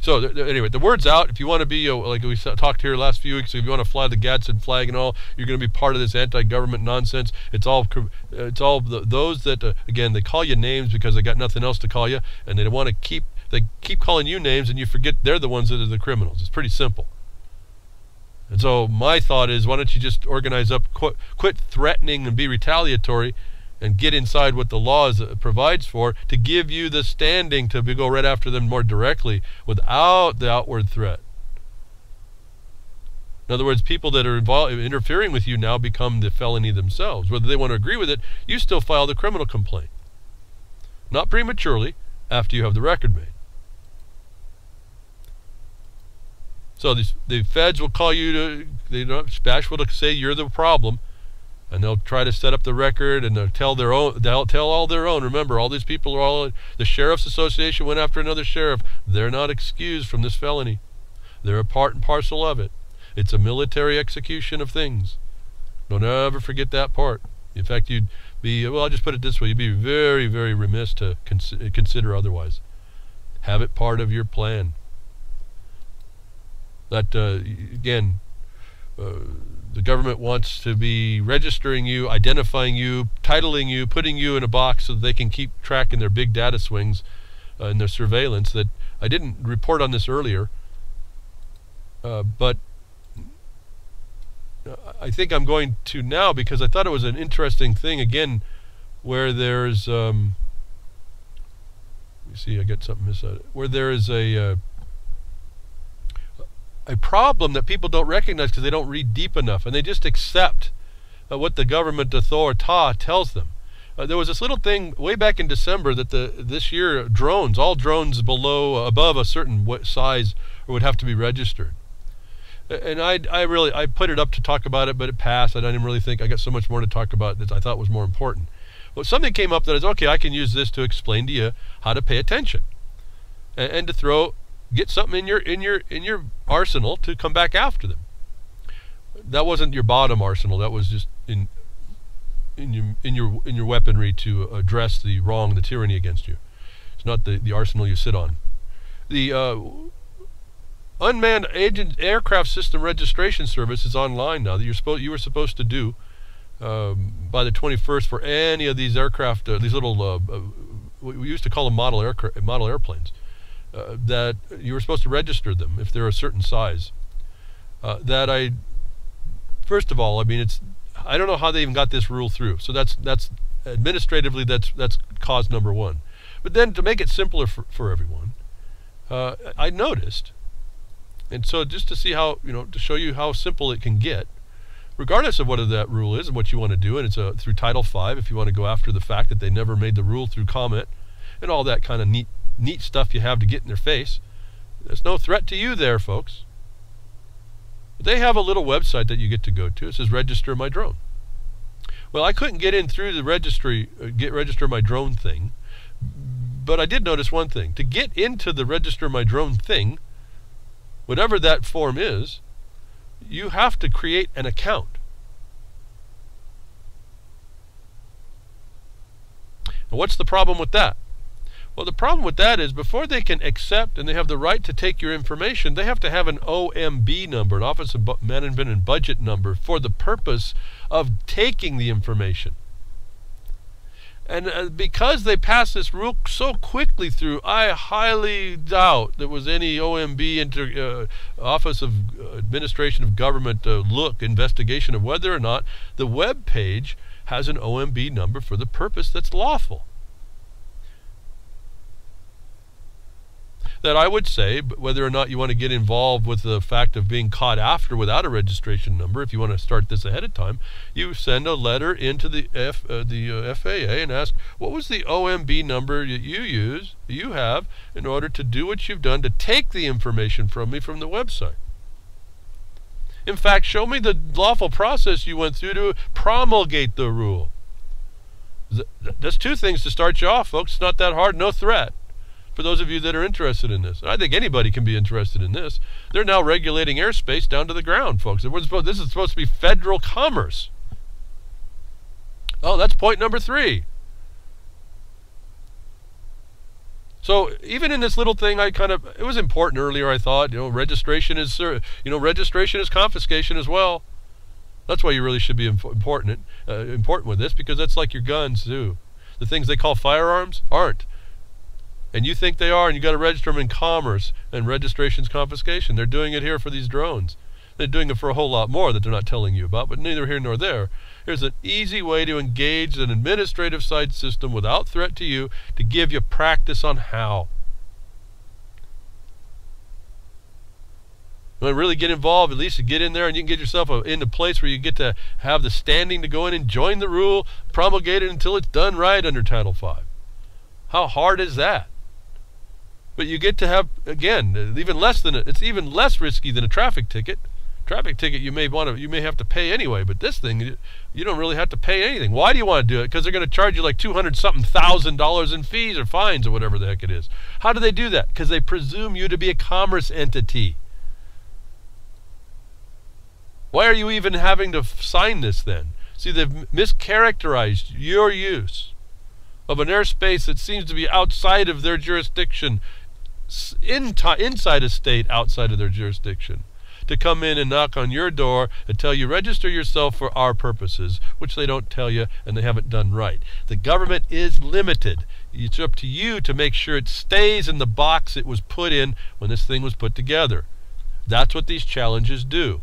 So anyway, the word's out. If you want to be, like we talked here last few weeks, if you want to fly the Gadsden flag and all, you're going to be part of this anti-government nonsense. It's all those that, again, they call you names because they got nothing else to call you, and they want to they keep calling you names, and you forget they're the ones that are the criminals. It's pretty simple. And so my thought is, why don't you just organize up, quit threatening and be retaliatory, and get inside what the law provides for to give you the standing to go right after them more directly without the outward threat. In other words, people that are interfering with you now become the felony themselves. Whether they want to agree with it, you still file the criminal complaint. Not prematurely, after you have the record made. So the feds will call you they're not bashful to say you're the problem. And they'll try to set up the record, and they'll tell all their own. Remember, all these people are all, the Sheriff's Association went after another sheriff. They're not excused from this felony. They're a part and parcel of it. It's a military execution of things. Don't ever forget that part. In fact, you'd well, I'll just put it this way, you'd be very, very remiss to consider otherwise. Have it part of your plan. That, again, the government wants to be registering you, identifying you, titling you, putting you in a box so that they can keep track in their big data swings and their surveillance. That I didn't report on this earlier, but I think I'm going to now, because I thought it was an interesting thing, again, where there's you see, I got something missed out, where there is a problem that people don't recognize because they don't read deep enough, and they just accept what the government authority tells them. There was this little thing way back in December that this year drones, all drones above a certain size would have to be registered. And I put it up to talk about it, but it passed. I didn't really think I got so much more to talk about that I thought was more important. Well, something came up that is, okay, I can use this to explain to you how to pay attention, and to get something in your arsenal to come back after them. That wasn't your bottom arsenal. That was just in your weaponry to address the wrong, the tyranny against you. It's not the arsenal you sit on. The Unmanned Aircraft System Registration Service is online now that you were supposed to do by the 21st for any of these aircraft, these little we used to call them model airplanes, that you were supposed to register them if they're a certain size. First of all, I mean, I don't know how they even got this rule through. So that's administratively that's cause number one. But then to make it simpler for everyone, I noticed. And so just to see how, to show you how simple it can get, regardless of what that rule is and what you want to do, and it's through Title V if you want to go after the fact that they never made the rule through comment and all that kind of neat stuff you have to get in their face. There's no threat to you there, folks. But they have a little website that you get to go to. It says Register My Drone. Well, I couldn't get in through the Register My Drone thing, but I did notice one thing. To get into the Register My Drone thing, whatever that form is, you have to create an account. And what's the problem with that? Well, the problem with that is before they can accept and they have the right to take your information, they have to have an OMB number, an Office of Management and Budget number, for the purpose of taking the information. And because they passed this rule so quickly through, I highly doubt there was any OMB Office of Administration of Government investigation of whether or not the web page has an OMB number for the purpose that's lawful. That I would say, whether or not you want to get involved with the fact of being caught after without a registration number, if you want to start this ahead of time, you send a letter into the FAA and ask, what was the OMB number that you have in order to do what you've done to take the information from me from the website? In fact, show me the lawful process you went through to promulgate the rule. That's two things to start you off, folks. It's not that hard, no threat. For those of you that are interested in this, and I think anybody can be interested in this, they're now regulating airspace down to the ground, folks. This is supposed to be federal commerce. Oh, that's point number 3. So even in this little thing, it was important earlier. I thought, registration is confiscation as well. That's why you really should be important with this, because that's like your guns too. The things they call firearms aren't. And you think they are, and you got to register them in commerce, and registration's confiscation. They're doing it here for these drones. They're doing it for a whole lot more that they're not telling you about, but neither here nor there. Here's an easy way to engage an administrative side system without threat to you, to give you practice on how. You want to really get involved, at least to get in there and you can get yourself in a place where you get to have the standing to go in and join the rule, promulgate it until it's done right under Title V. How hard is that? But you get to have, again, it's even less risky than a traffic ticket. Traffic ticket you may have to pay anyway, but this thing you don't really have to pay anything. Why do you want to do it? Because they're going to charge you like $200,000 in fees or fines or whatever the heck it is. How do they do that? Because they presume you to be a commerce entity. Why are you even having to sign this then? See, they've mischaracterized your use of an airspace that seems to be outside of their jurisdiction, inside a state outside of their jurisdiction, to come in and knock on your door and tell you register yourself for our purposes, which they don't tell you and they haven't done right. The government is limited. It's up to you to make sure it stays in the box it was put in when this thing was put together. That's what these challenges do.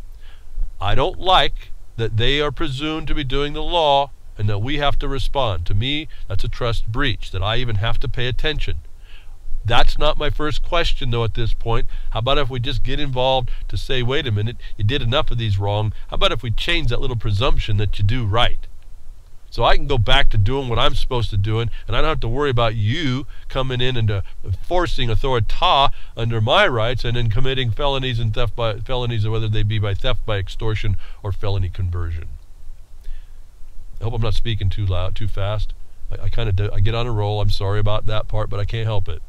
I don't like that they are presumed to be doing the law and that we have to respond. To me, that's a trust breach, that I even have to pay attention. That's not my first question, though, at this point. How about if we just get involved to say, wait a minute, you did enough of these wrong. How about if we change that little presumption that you do right? So I can go back to doing what I'm supposed to do, and I don't have to worry about you coming in and enforcing authority under my rights and then committing felonies and felonies, whether they be by theft by extortion or felony conversion. I hope I'm not speaking too loud, too fast. I get on a roll. I'm sorry about that part, but I can't help it.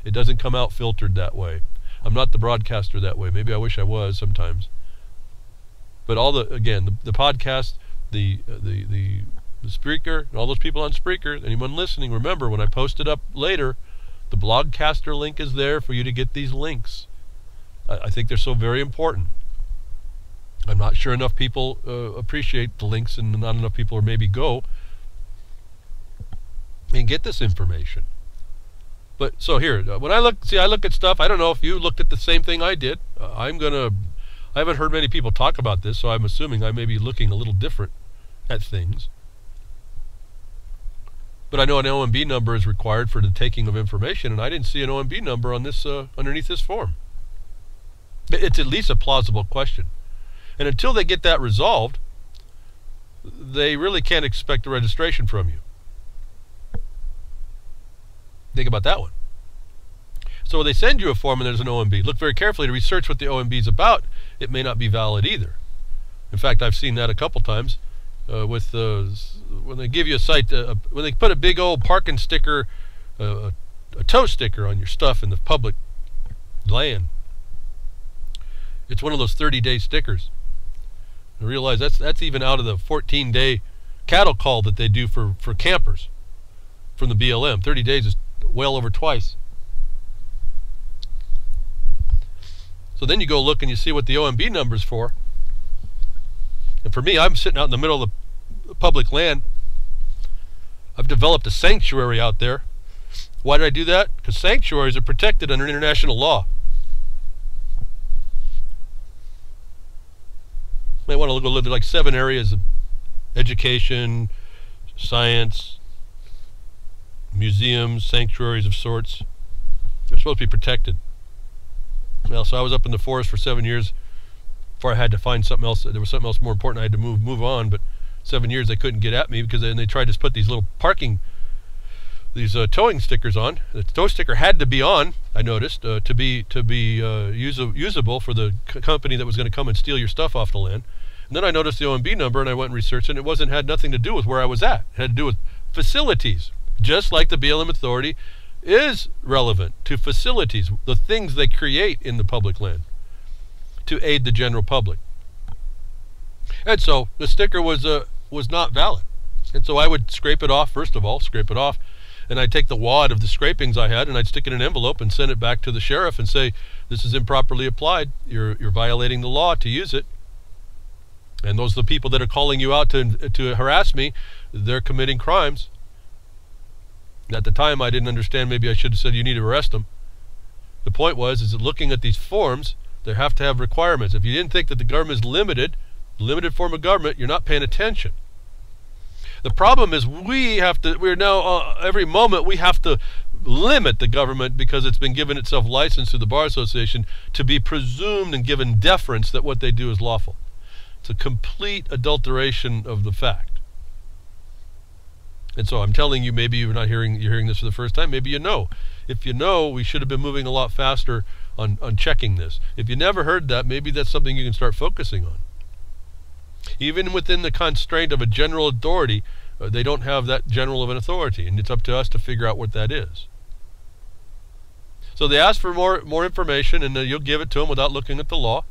It doesn't come out filtered that way. I'm not the broadcaster that way. Maybe I wish I was sometimes. But all the podcast, the Spreaker, and all those people on Spreaker, anyone listening, remember when I post it up later, the Blogcaster link is there for you to get these links. I think they're so very important. I'm not sure enough people appreciate the links, and not enough people, or maybe go and get this information. But so here, when I look at stuff. I don't know if you looked at the same thing I did. I haven't heard many people talk about this, so I'm assuming I may be looking a little different at things. But I know an OMB number is required for the taking of information, and I didn't see an OMB number on this underneath this form. It's at least a plausible question. And until they get that resolved, they really can't expect a registration from you. Think about that one. So when they send you a form and there's an OMB, look very carefully to research what the OMB is about. It may not be valid either. In fact, I've seen that a couple times with when they give you a site, when they put a big old parking sticker, a tow sticker on your stuff in the public land. It's one of those 30-day stickers. I realize that's even out of the 14-day cattle call that they do for campers from the BLM. 30 days is well over twice. So then you go look and you see what the OMB number's for. And for me, I'm sitting out in the middle of the public land. I've developed a sanctuary out there. Why did I do that? Because sanctuaries are protected under international law. You might want to look at like 7 areas of education, science, museums, sanctuaries of sorts. They're supposed to be protected. Well, so I was up in the forest for 7 years before I had to find something else. There was something else more important. I had to move on. But 7 years they couldn't get at me because they tried to put these little towing stickers on. The tow sticker had to be on, I noticed, to be usable for the company that was going to come and steal your stuff off the land. And then I noticed the OMB number and I went and researched it, and it had nothing to do with where I was at. It had to do with facilities, just like the BLM Authority is relevant to facilities, the things they create in the public land to aid the general public. And so the sticker was not valid. And so I would scrape it off, first of all, and I'd take the wad of the scrapings I had and I'd stick it in an envelope and send it back to the sheriff and say, this is improperly applied. You're violating the law to use it. And those are the people that are calling you out to harass me. They're committing crimes. At the time, I didn't understand. Maybe I should have said you need to arrest them. The point is that looking at these forms, they have to have requirements. If you didn't think that the government is limited form of government, you're not paying attention. The problem is we're now, every moment we have to limit the government because it's been given itself license to the Bar Association to be presumed and given deference that what they do is lawful. It's a complete adulteration of the fact. And so I'm telling you, maybe you're hearing this for the first time. Maybe you know. If you know, we should have been moving a lot faster on checking this. If you never heard that, maybe that's something you can start focusing on. Even within the constraint of a general authority, they don't have that general of an authority, and it's up to us to figure out what that is. So they ask for more information, and you'll give it to them without looking at the law.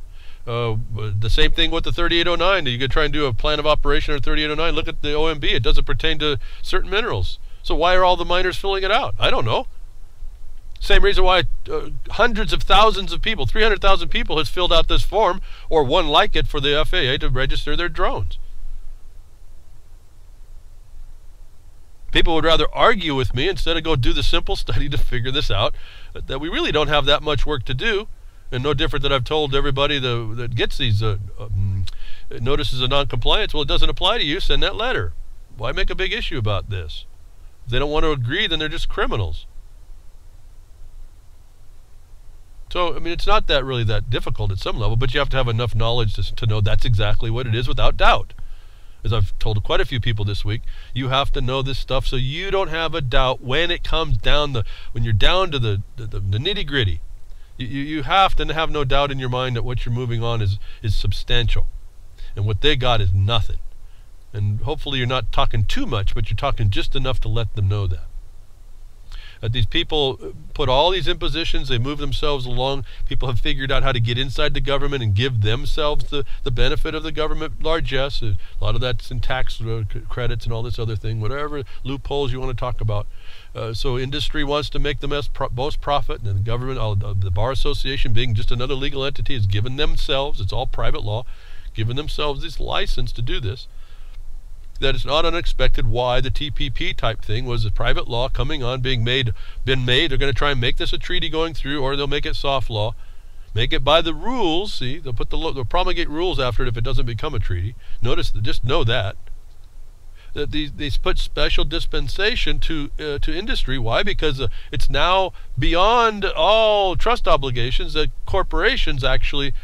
The same thing with the 3809. You could try and do a plan of operation under 3809. Look at the OMB. It doesn't pertain to certain minerals. So why are all the miners filling it out? I don't know. Same reason why hundreds of thousands of people, 300,000 people has filled out this form or one like it for the FAA to register their drones. People would rather argue with me instead of go do the simple study to figure this out, that we really don't have that much work to do. And no different than I've told everybody that gets these notices of non-compliance. Well, it doesn't apply to you. Send that letter. Why make a big issue about this? If they don't want to agree, then they're just criminals. So, I mean, it's not that really that difficult at some level, but you have to have enough knowledge to know that's exactly what it is without doubt. As I've told quite a few people this week, you have to know this stuff so you don't have a doubt when it comes down when you're down to the nitty-gritty. You have to have no doubt in your mind that what you're moving on is substantial. And what they got is nothing. And hopefully you're not talking too much, but you're talking just enough to let them know that. These people put all these impositions, they move themselves along. People have figured out how to get inside the government and give themselves the benefit of the government largesse. A lot of that's in tax credits and all this other thing, whatever loopholes you want to talk about. So industry wants to make the most profit, and the government, the Bar Association being just another legal entity, has given themselves, it's all private law, given themselves this license to do this. That it's not unexpected why the TPP type thing was a private law coming on, been made. They're going to try and make this a treaty going through, or they'll make it soft law, make it by the rules. See, they'll promulgate rules after it if it doesn't become a treaty. Just know that they put special dispensation to industry. Why? Because it's now beyond all trust obligations that corporations actually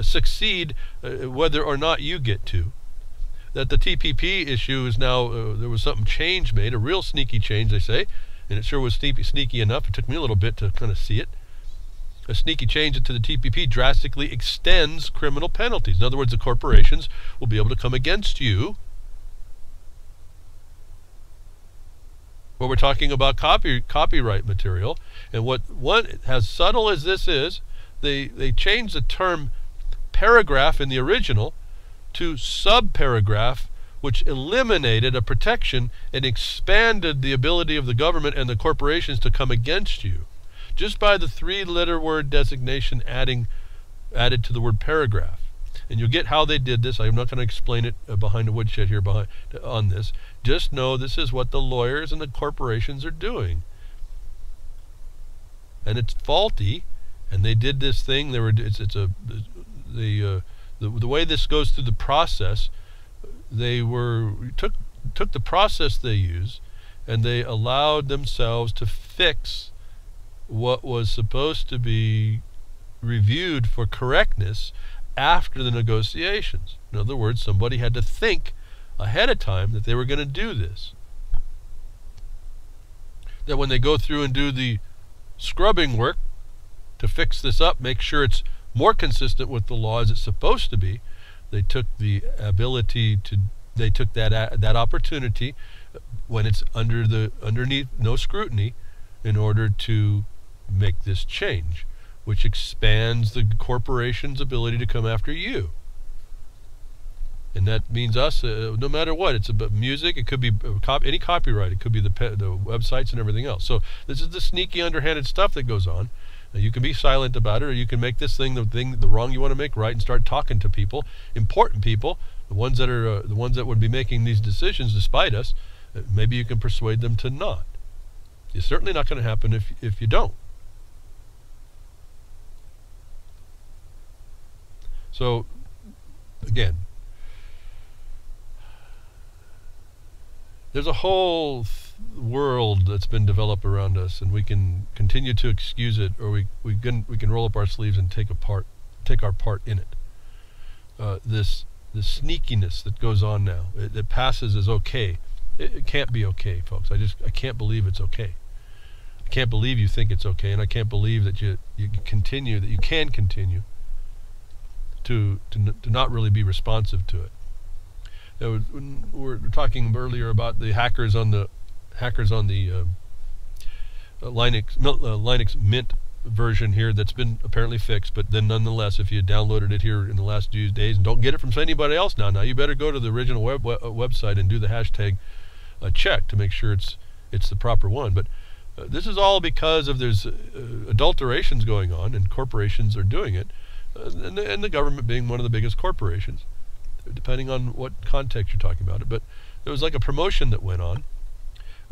succeed whether or not you get to. That the TPP issue is now, there was something change made, a real sneaky change, they say, and it sure was sneaky enough. It took me a little bit to kind of see it. A sneaky change into the TPP drastically extends criminal penalties. In other words, the corporations will be able to come against you. Well, we're talking about copyright material, and as subtle as this is, they changed the term paragraph in the original to subparagraph, which eliminated a protection and expanded the ability of the government and the corporations to come against you, just by the three-letter word designation added to the word paragraph. And you'll get how they did this. I'm not going to explain it behind the woodshed here on this. Just know this is what the lawyers and the corporations are doing, and it's faulty. And they did this thing. The way this goes through the process, they took the process they use, and they allowed themselves to fix what was supposed to be reviewed for correctness after the negotiations. In other words, somebody had to think ahead of time that they were going to do this. That when they go through and do the scrubbing work to fix this up, make sure it's more consistent with the law as it's supposed to be, they took the ability to, they took that opportunity when it's underneath no scrutiny in order to make this change, which expands the corporation's ability to come after you. And that means us, no matter what. It's about music, it could be any copyright, it could be the websites and everything else. So this is the sneaky, underhanded stuff that goes on. You can be silent about it, or you can make this thing the wrong you want to make right, and start talking to people, important people, the ones that would be making these decisions despite us. Maybe you can persuade them to not. It's certainly not going to happen if you don't. So, again, there's a whole world that's been developed around us, and we can continue to excuse it, or we can roll up our sleeves and take our part in it. This sneakiness that goes on now, it passes as okay. It can't be okay, folks. I can't believe it's okay. I can't believe you think it's okay, and I can't believe that you can continue to not really be responsive to it. When we were talking earlier about the hackers on the Linux Mint version here that's been apparently fixed, but then nonetheless, if you downloaded it here in the last few days and don't get it from anybody else now you better go to the original website and do the hashtag check to make sure it's the proper one. But this is all because of there's adulterations going on, and corporations are doing it, and the government being one of the biggest corporations, depending on what context you're talking about it. But there was like a promotion that went on.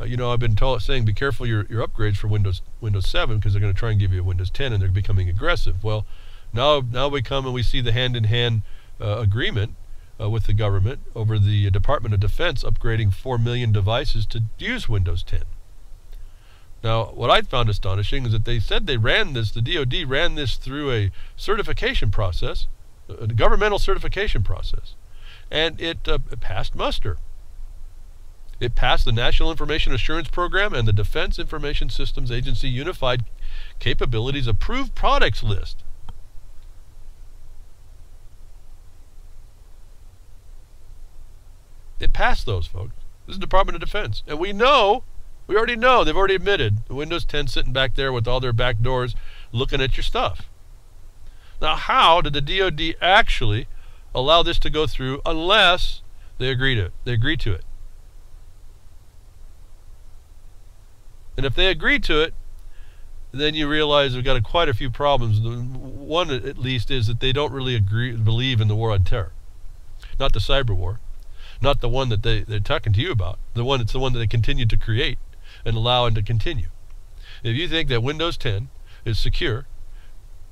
I've been saying be careful your upgrades for Windows 7, because they're going to try and give you a Windows 10, and they're becoming aggressive. Well, now we come and we see the hand-in-hand agreement with the government over the Department of Defense upgrading 4 million devices to use Windows 10. Now, what I found astonishing is that they said the DoD ran this through a certification process, a governmental certification process, and it passed muster. It passed the National Information Assurance Program and the Defense Information Systems Agency Unified Capabilities Approved Products List. It passed those, folks. This is the Department of Defense. And we already know, they've already admitted, the Windows 10 sitting back there with all their back doors looking at your stuff. Now, how did the DoD actually allow this to go through unless they agree to it? And if they agree to it, then you realize we've got quite a few problems. One, at least, is that they don't really believe in the war on terror. Not the cyber war. Not the one that they're talking to you about. It's the one that they continue to create and allow and to continue. If you think that Windows 10 is secure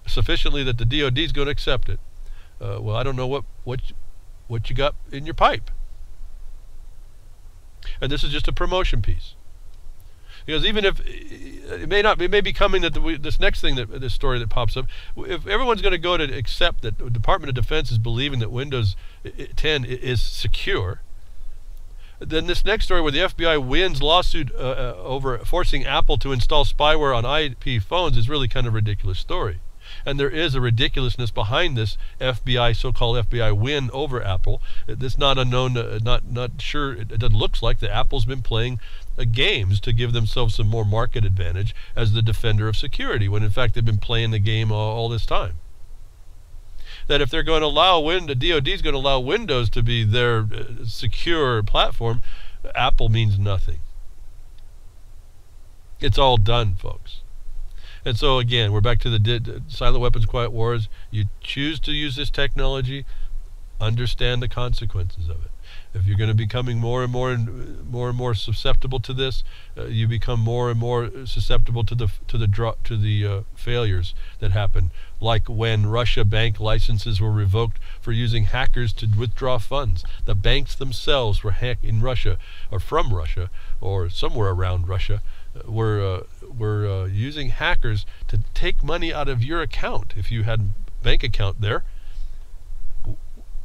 sufficiently that the DoD is going to accept it, well, I don't know what you got in your pipe. And this is just a promotion piece. Because even if it may be coming that this next thing, this story that pops up, if everyone's going to go to accept that the Department of Defense is believing that Windows 10 is secure, then this next story where the FBI wins lawsuit over forcing Apple to install spyware on IP phones is really kind of a ridiculous story. And there is a ridiculousness behind this so-called FBI win over Apple. It's not unknown, not sure. It looks like that Apple's been playing games to give themselves some more market advantage as the defender of security, when in fact they've been playing the game all this time. That if they're going to allow the DoD is going to allow Windows to be their secure platform, Apple means nothing. It's all done, folks. And so again, we're back to the silent weapons, quiet wars. You choose to use this technology, understand the consequences of it. If you're going to be becoming more and more susceptible to this, you become more and more susceptible to the failures that happen, like when Russia bank licenses were revoked for using hackers to withdraw funds. The banks themselves were hacked in Russia, or from Russia, or somewhere around Russia, were using hackers to take money out of your account if you had a bank account there.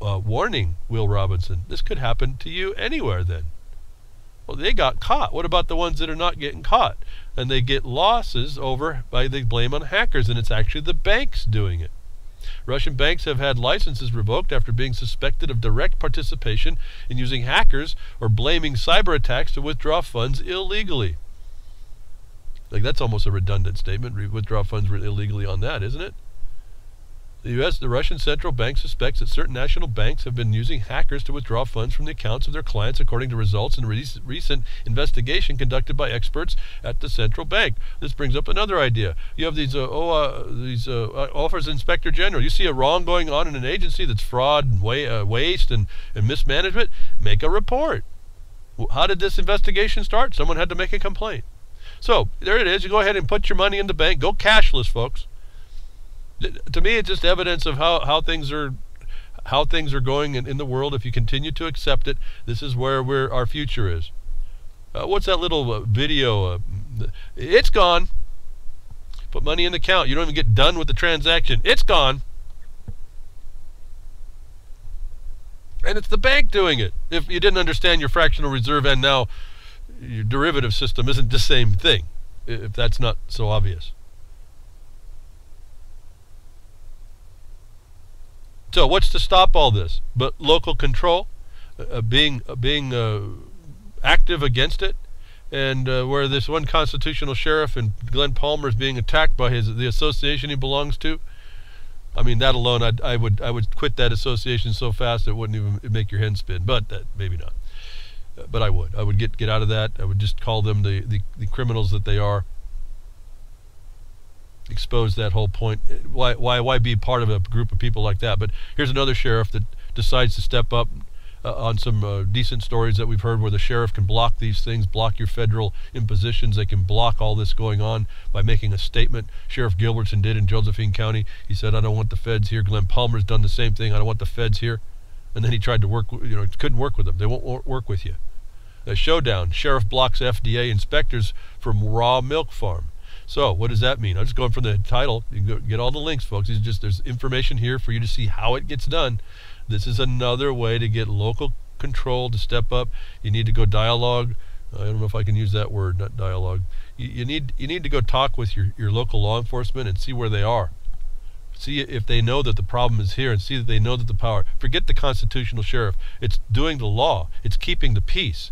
Warning, Will Robinson, this could happen to you anywhere then. Well, they got caught. What about the ones that are not getting caught? And they get losses they blame on hackers, and it's actually the banks doing it. Russian banks have had licenses revoked after being suspected of direct participation in using hackers or blaming cyber attacks to withdraw funds illegally. Like, that's almost a redundant statement. Withdraw funds illegally on that, isn't it? The Russian Central Bank suspects that certain national banks have been using hackers to withdraw funds from the accounts of their clients, according to results in a recent investigation conducted by experts at the central bank. This brings up another idea. You have these Office of Inspector General. You see a wrong going on in an agency that's fraud, waste, and mismanagement. Make a report. How did this investigation start? Someone had to make a complaint. So there it is. You go ahead and put your money in the bank. Go cashless, folks. To me, it's just evidence of how things are going in the world. If you continue to accept it, this is where our future is. What's that little video? It's gone. Put money in the account. You don't even get done with the transaction. It's gone. And it's the bank doing it. If you didn't understand your fractional reserve and now your derivative system isn't the same thing, if that's not so obvious. So what's to stop all this but local control, being active against it, and where this one constitutional sheriff in Glen Palmer is being attacked by the association he belongs to. I mean, that alone, I would quit that association so fast it wouldn't even make your head spin. But maybe not. But I would get out of that. I would just call them the criminals that they are. Expose that whole point. Why be part of a group of people like that? But here's another sheriff that decides to step up on some decent stories that we've heard, where the sheriff can block these things, block your federal impositions. They can block all this going on by making a statement. Sheriff Gilbertson did in Josephine County. He said, I don't want the feds here. Glenn Palmer's done the same thing. I don't want the feds here. And then he tried to work, couldn't work with them. They won't work with you. A showdown. Sheriff blocks FDA inspectors from raw milk farm. So what does that mean? I'm just going from the title. You can go get all the links, folks. There's information here for you to see how it gets done. This is another way to get local control to step up. You need to go dialogue. I don't know if I can use that word, not dialogue. You need to go talk with your local law enforcement and see where they are. See if they know that the problem is here, and see that they know that the power. Forget the constitutional sheriff. It's doing the law. It's keeping the peace.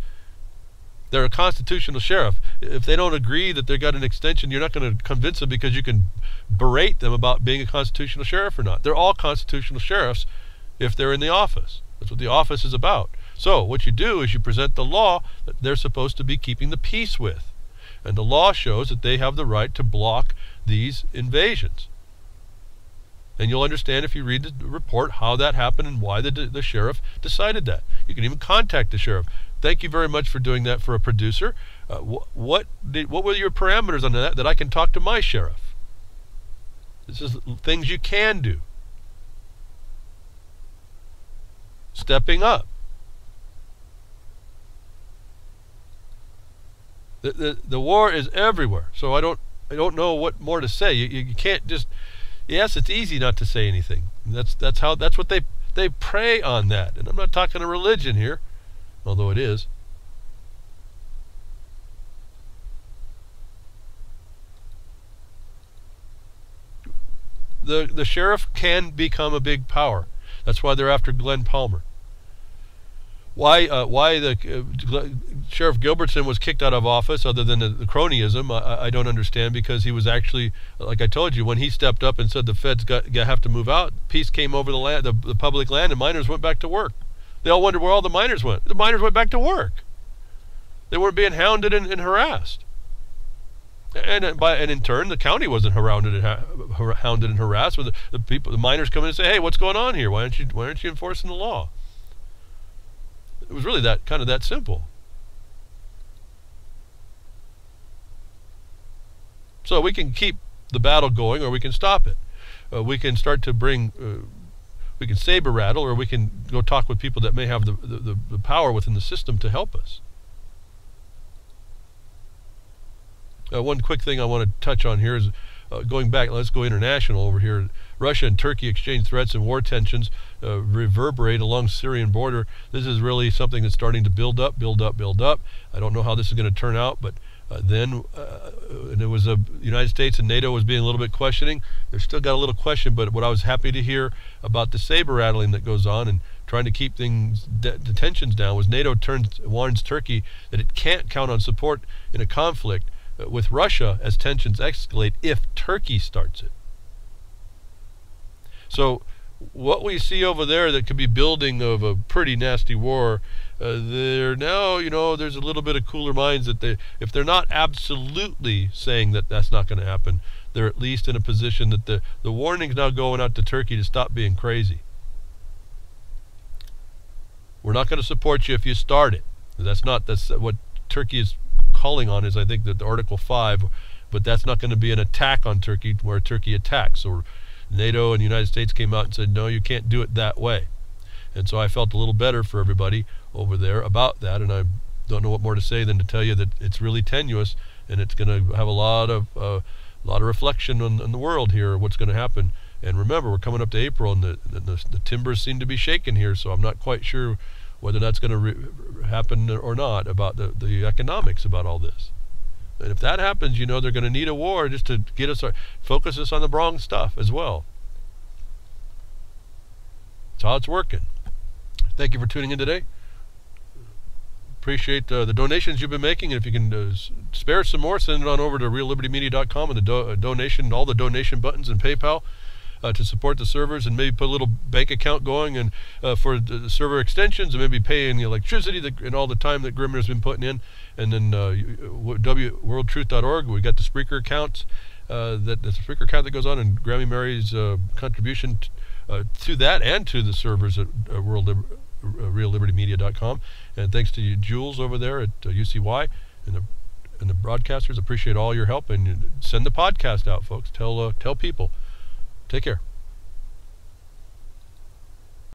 They're a constitutional sheriff. If they don't agree that they got an extension, you're not going to convince them because you can berate them about being a constitutional sheriff or not. They're all constitutional sheriffs if they're in the office. That's what the office is about. So what you do is you present the law that they're supposed to be keeping the peace with. And the law shows that they have the right to block these invasions. And you'll understand if you read the report how that happened and why the sheriff decided that. You can even contact the sheriff. Thank you very much for doing that for a producer. What were your parameters on that I can talk to my sheriff? This is things you can do. Stepping up. The war is everywhere. So I don't know what more to say. You can't just. Yes, it's easy not to say anything. That's what they prey on that. And I'm not talking a religion here, although it is. The sheriff can become a big power. That's why they're after Glenn Palmer. Why the Sheriff Gilbertson was kicked out of office, other than the cronyism, I don't understand, because he was actually, like I told you, when he stepped up and said the feds have to move out, peace came over the land, the public land, and miners went back to work. They all wondered where all the miners went. The miners went back to work. They weren't being hounded and harassed. And in turn, the county wasn't hounded and harassed. With the miners come in and say, "Hey, what's going on here? Why aren't you enforcing the law?" It was really that simple. So we can keep the battle going, or we can stop it. We can start to bring. We can saber rattle, or we can go talk with people that may have the power within the system to help us. One quick thing I want to touch on here is going back. Let's go international over here. Russia and Turkey exchange threats, and war tensions reverberate along the Syrian border. This is really something that's starting to build up. I don't know how this is going to turn out, but and it was the United States and NATO was being a little bit questioning. They've still got a little question, but what I was happy to hear about the saber rattling that goes on and trying to keep things the tensions down was NATO warns Turkey that it can't count on support in a conflict with Russia as tensions escalate if Turkey starts it. So what we see over there that could be building of a pretty nasty war, they're now, there's a little bit of cooler minds that if they're not absolutely saying that that's not going to happen, they're at least in a position that the warning's now going out to Turkey to stop being crazy. We're not going to support you if you start it. That's what Turkey is calling on, is I think that the Article 5, but that's not going to be an attack on Turkey where Turkey attacks. So NATO and the United States came out and said, no, you can't do it that way. And so I felt a little better for everybody over there about that, and I don't know what more to say than to tell you that it's really tenuous, and it's going to have a lot of reflection on the world here, what's going to happen. And remember, we're coming up to April, and the timbers seem to be shaking here, so I'm not quite sure whether that's going to happen or not, about the economics about all this. And if that happens, they're going to need a war just to get us, focus us on the wrong stuff as well. That's how it's working. Thank you for tuning in today. Appreciate the donations you've been making. And if you can spare some more, send it on over to reallibertymedia.com and the donation, all the donation buttons and PayPal to support the servers, and maybe put a little bank account going and for the server extensions, and maybe paying the electricity and all the time that Grimmer's been putting in. And then worldtruth.org, we got the Spreaker accounts, the Spreaker account that goes on, and Grammy Mary's contribution to that and to the servers at reallibertymedia.com. And thanks to you, Jules, over there at UCY, and the broadcasters. Appreciate all your help, and send the podcast out, folks. Tell people. Take care.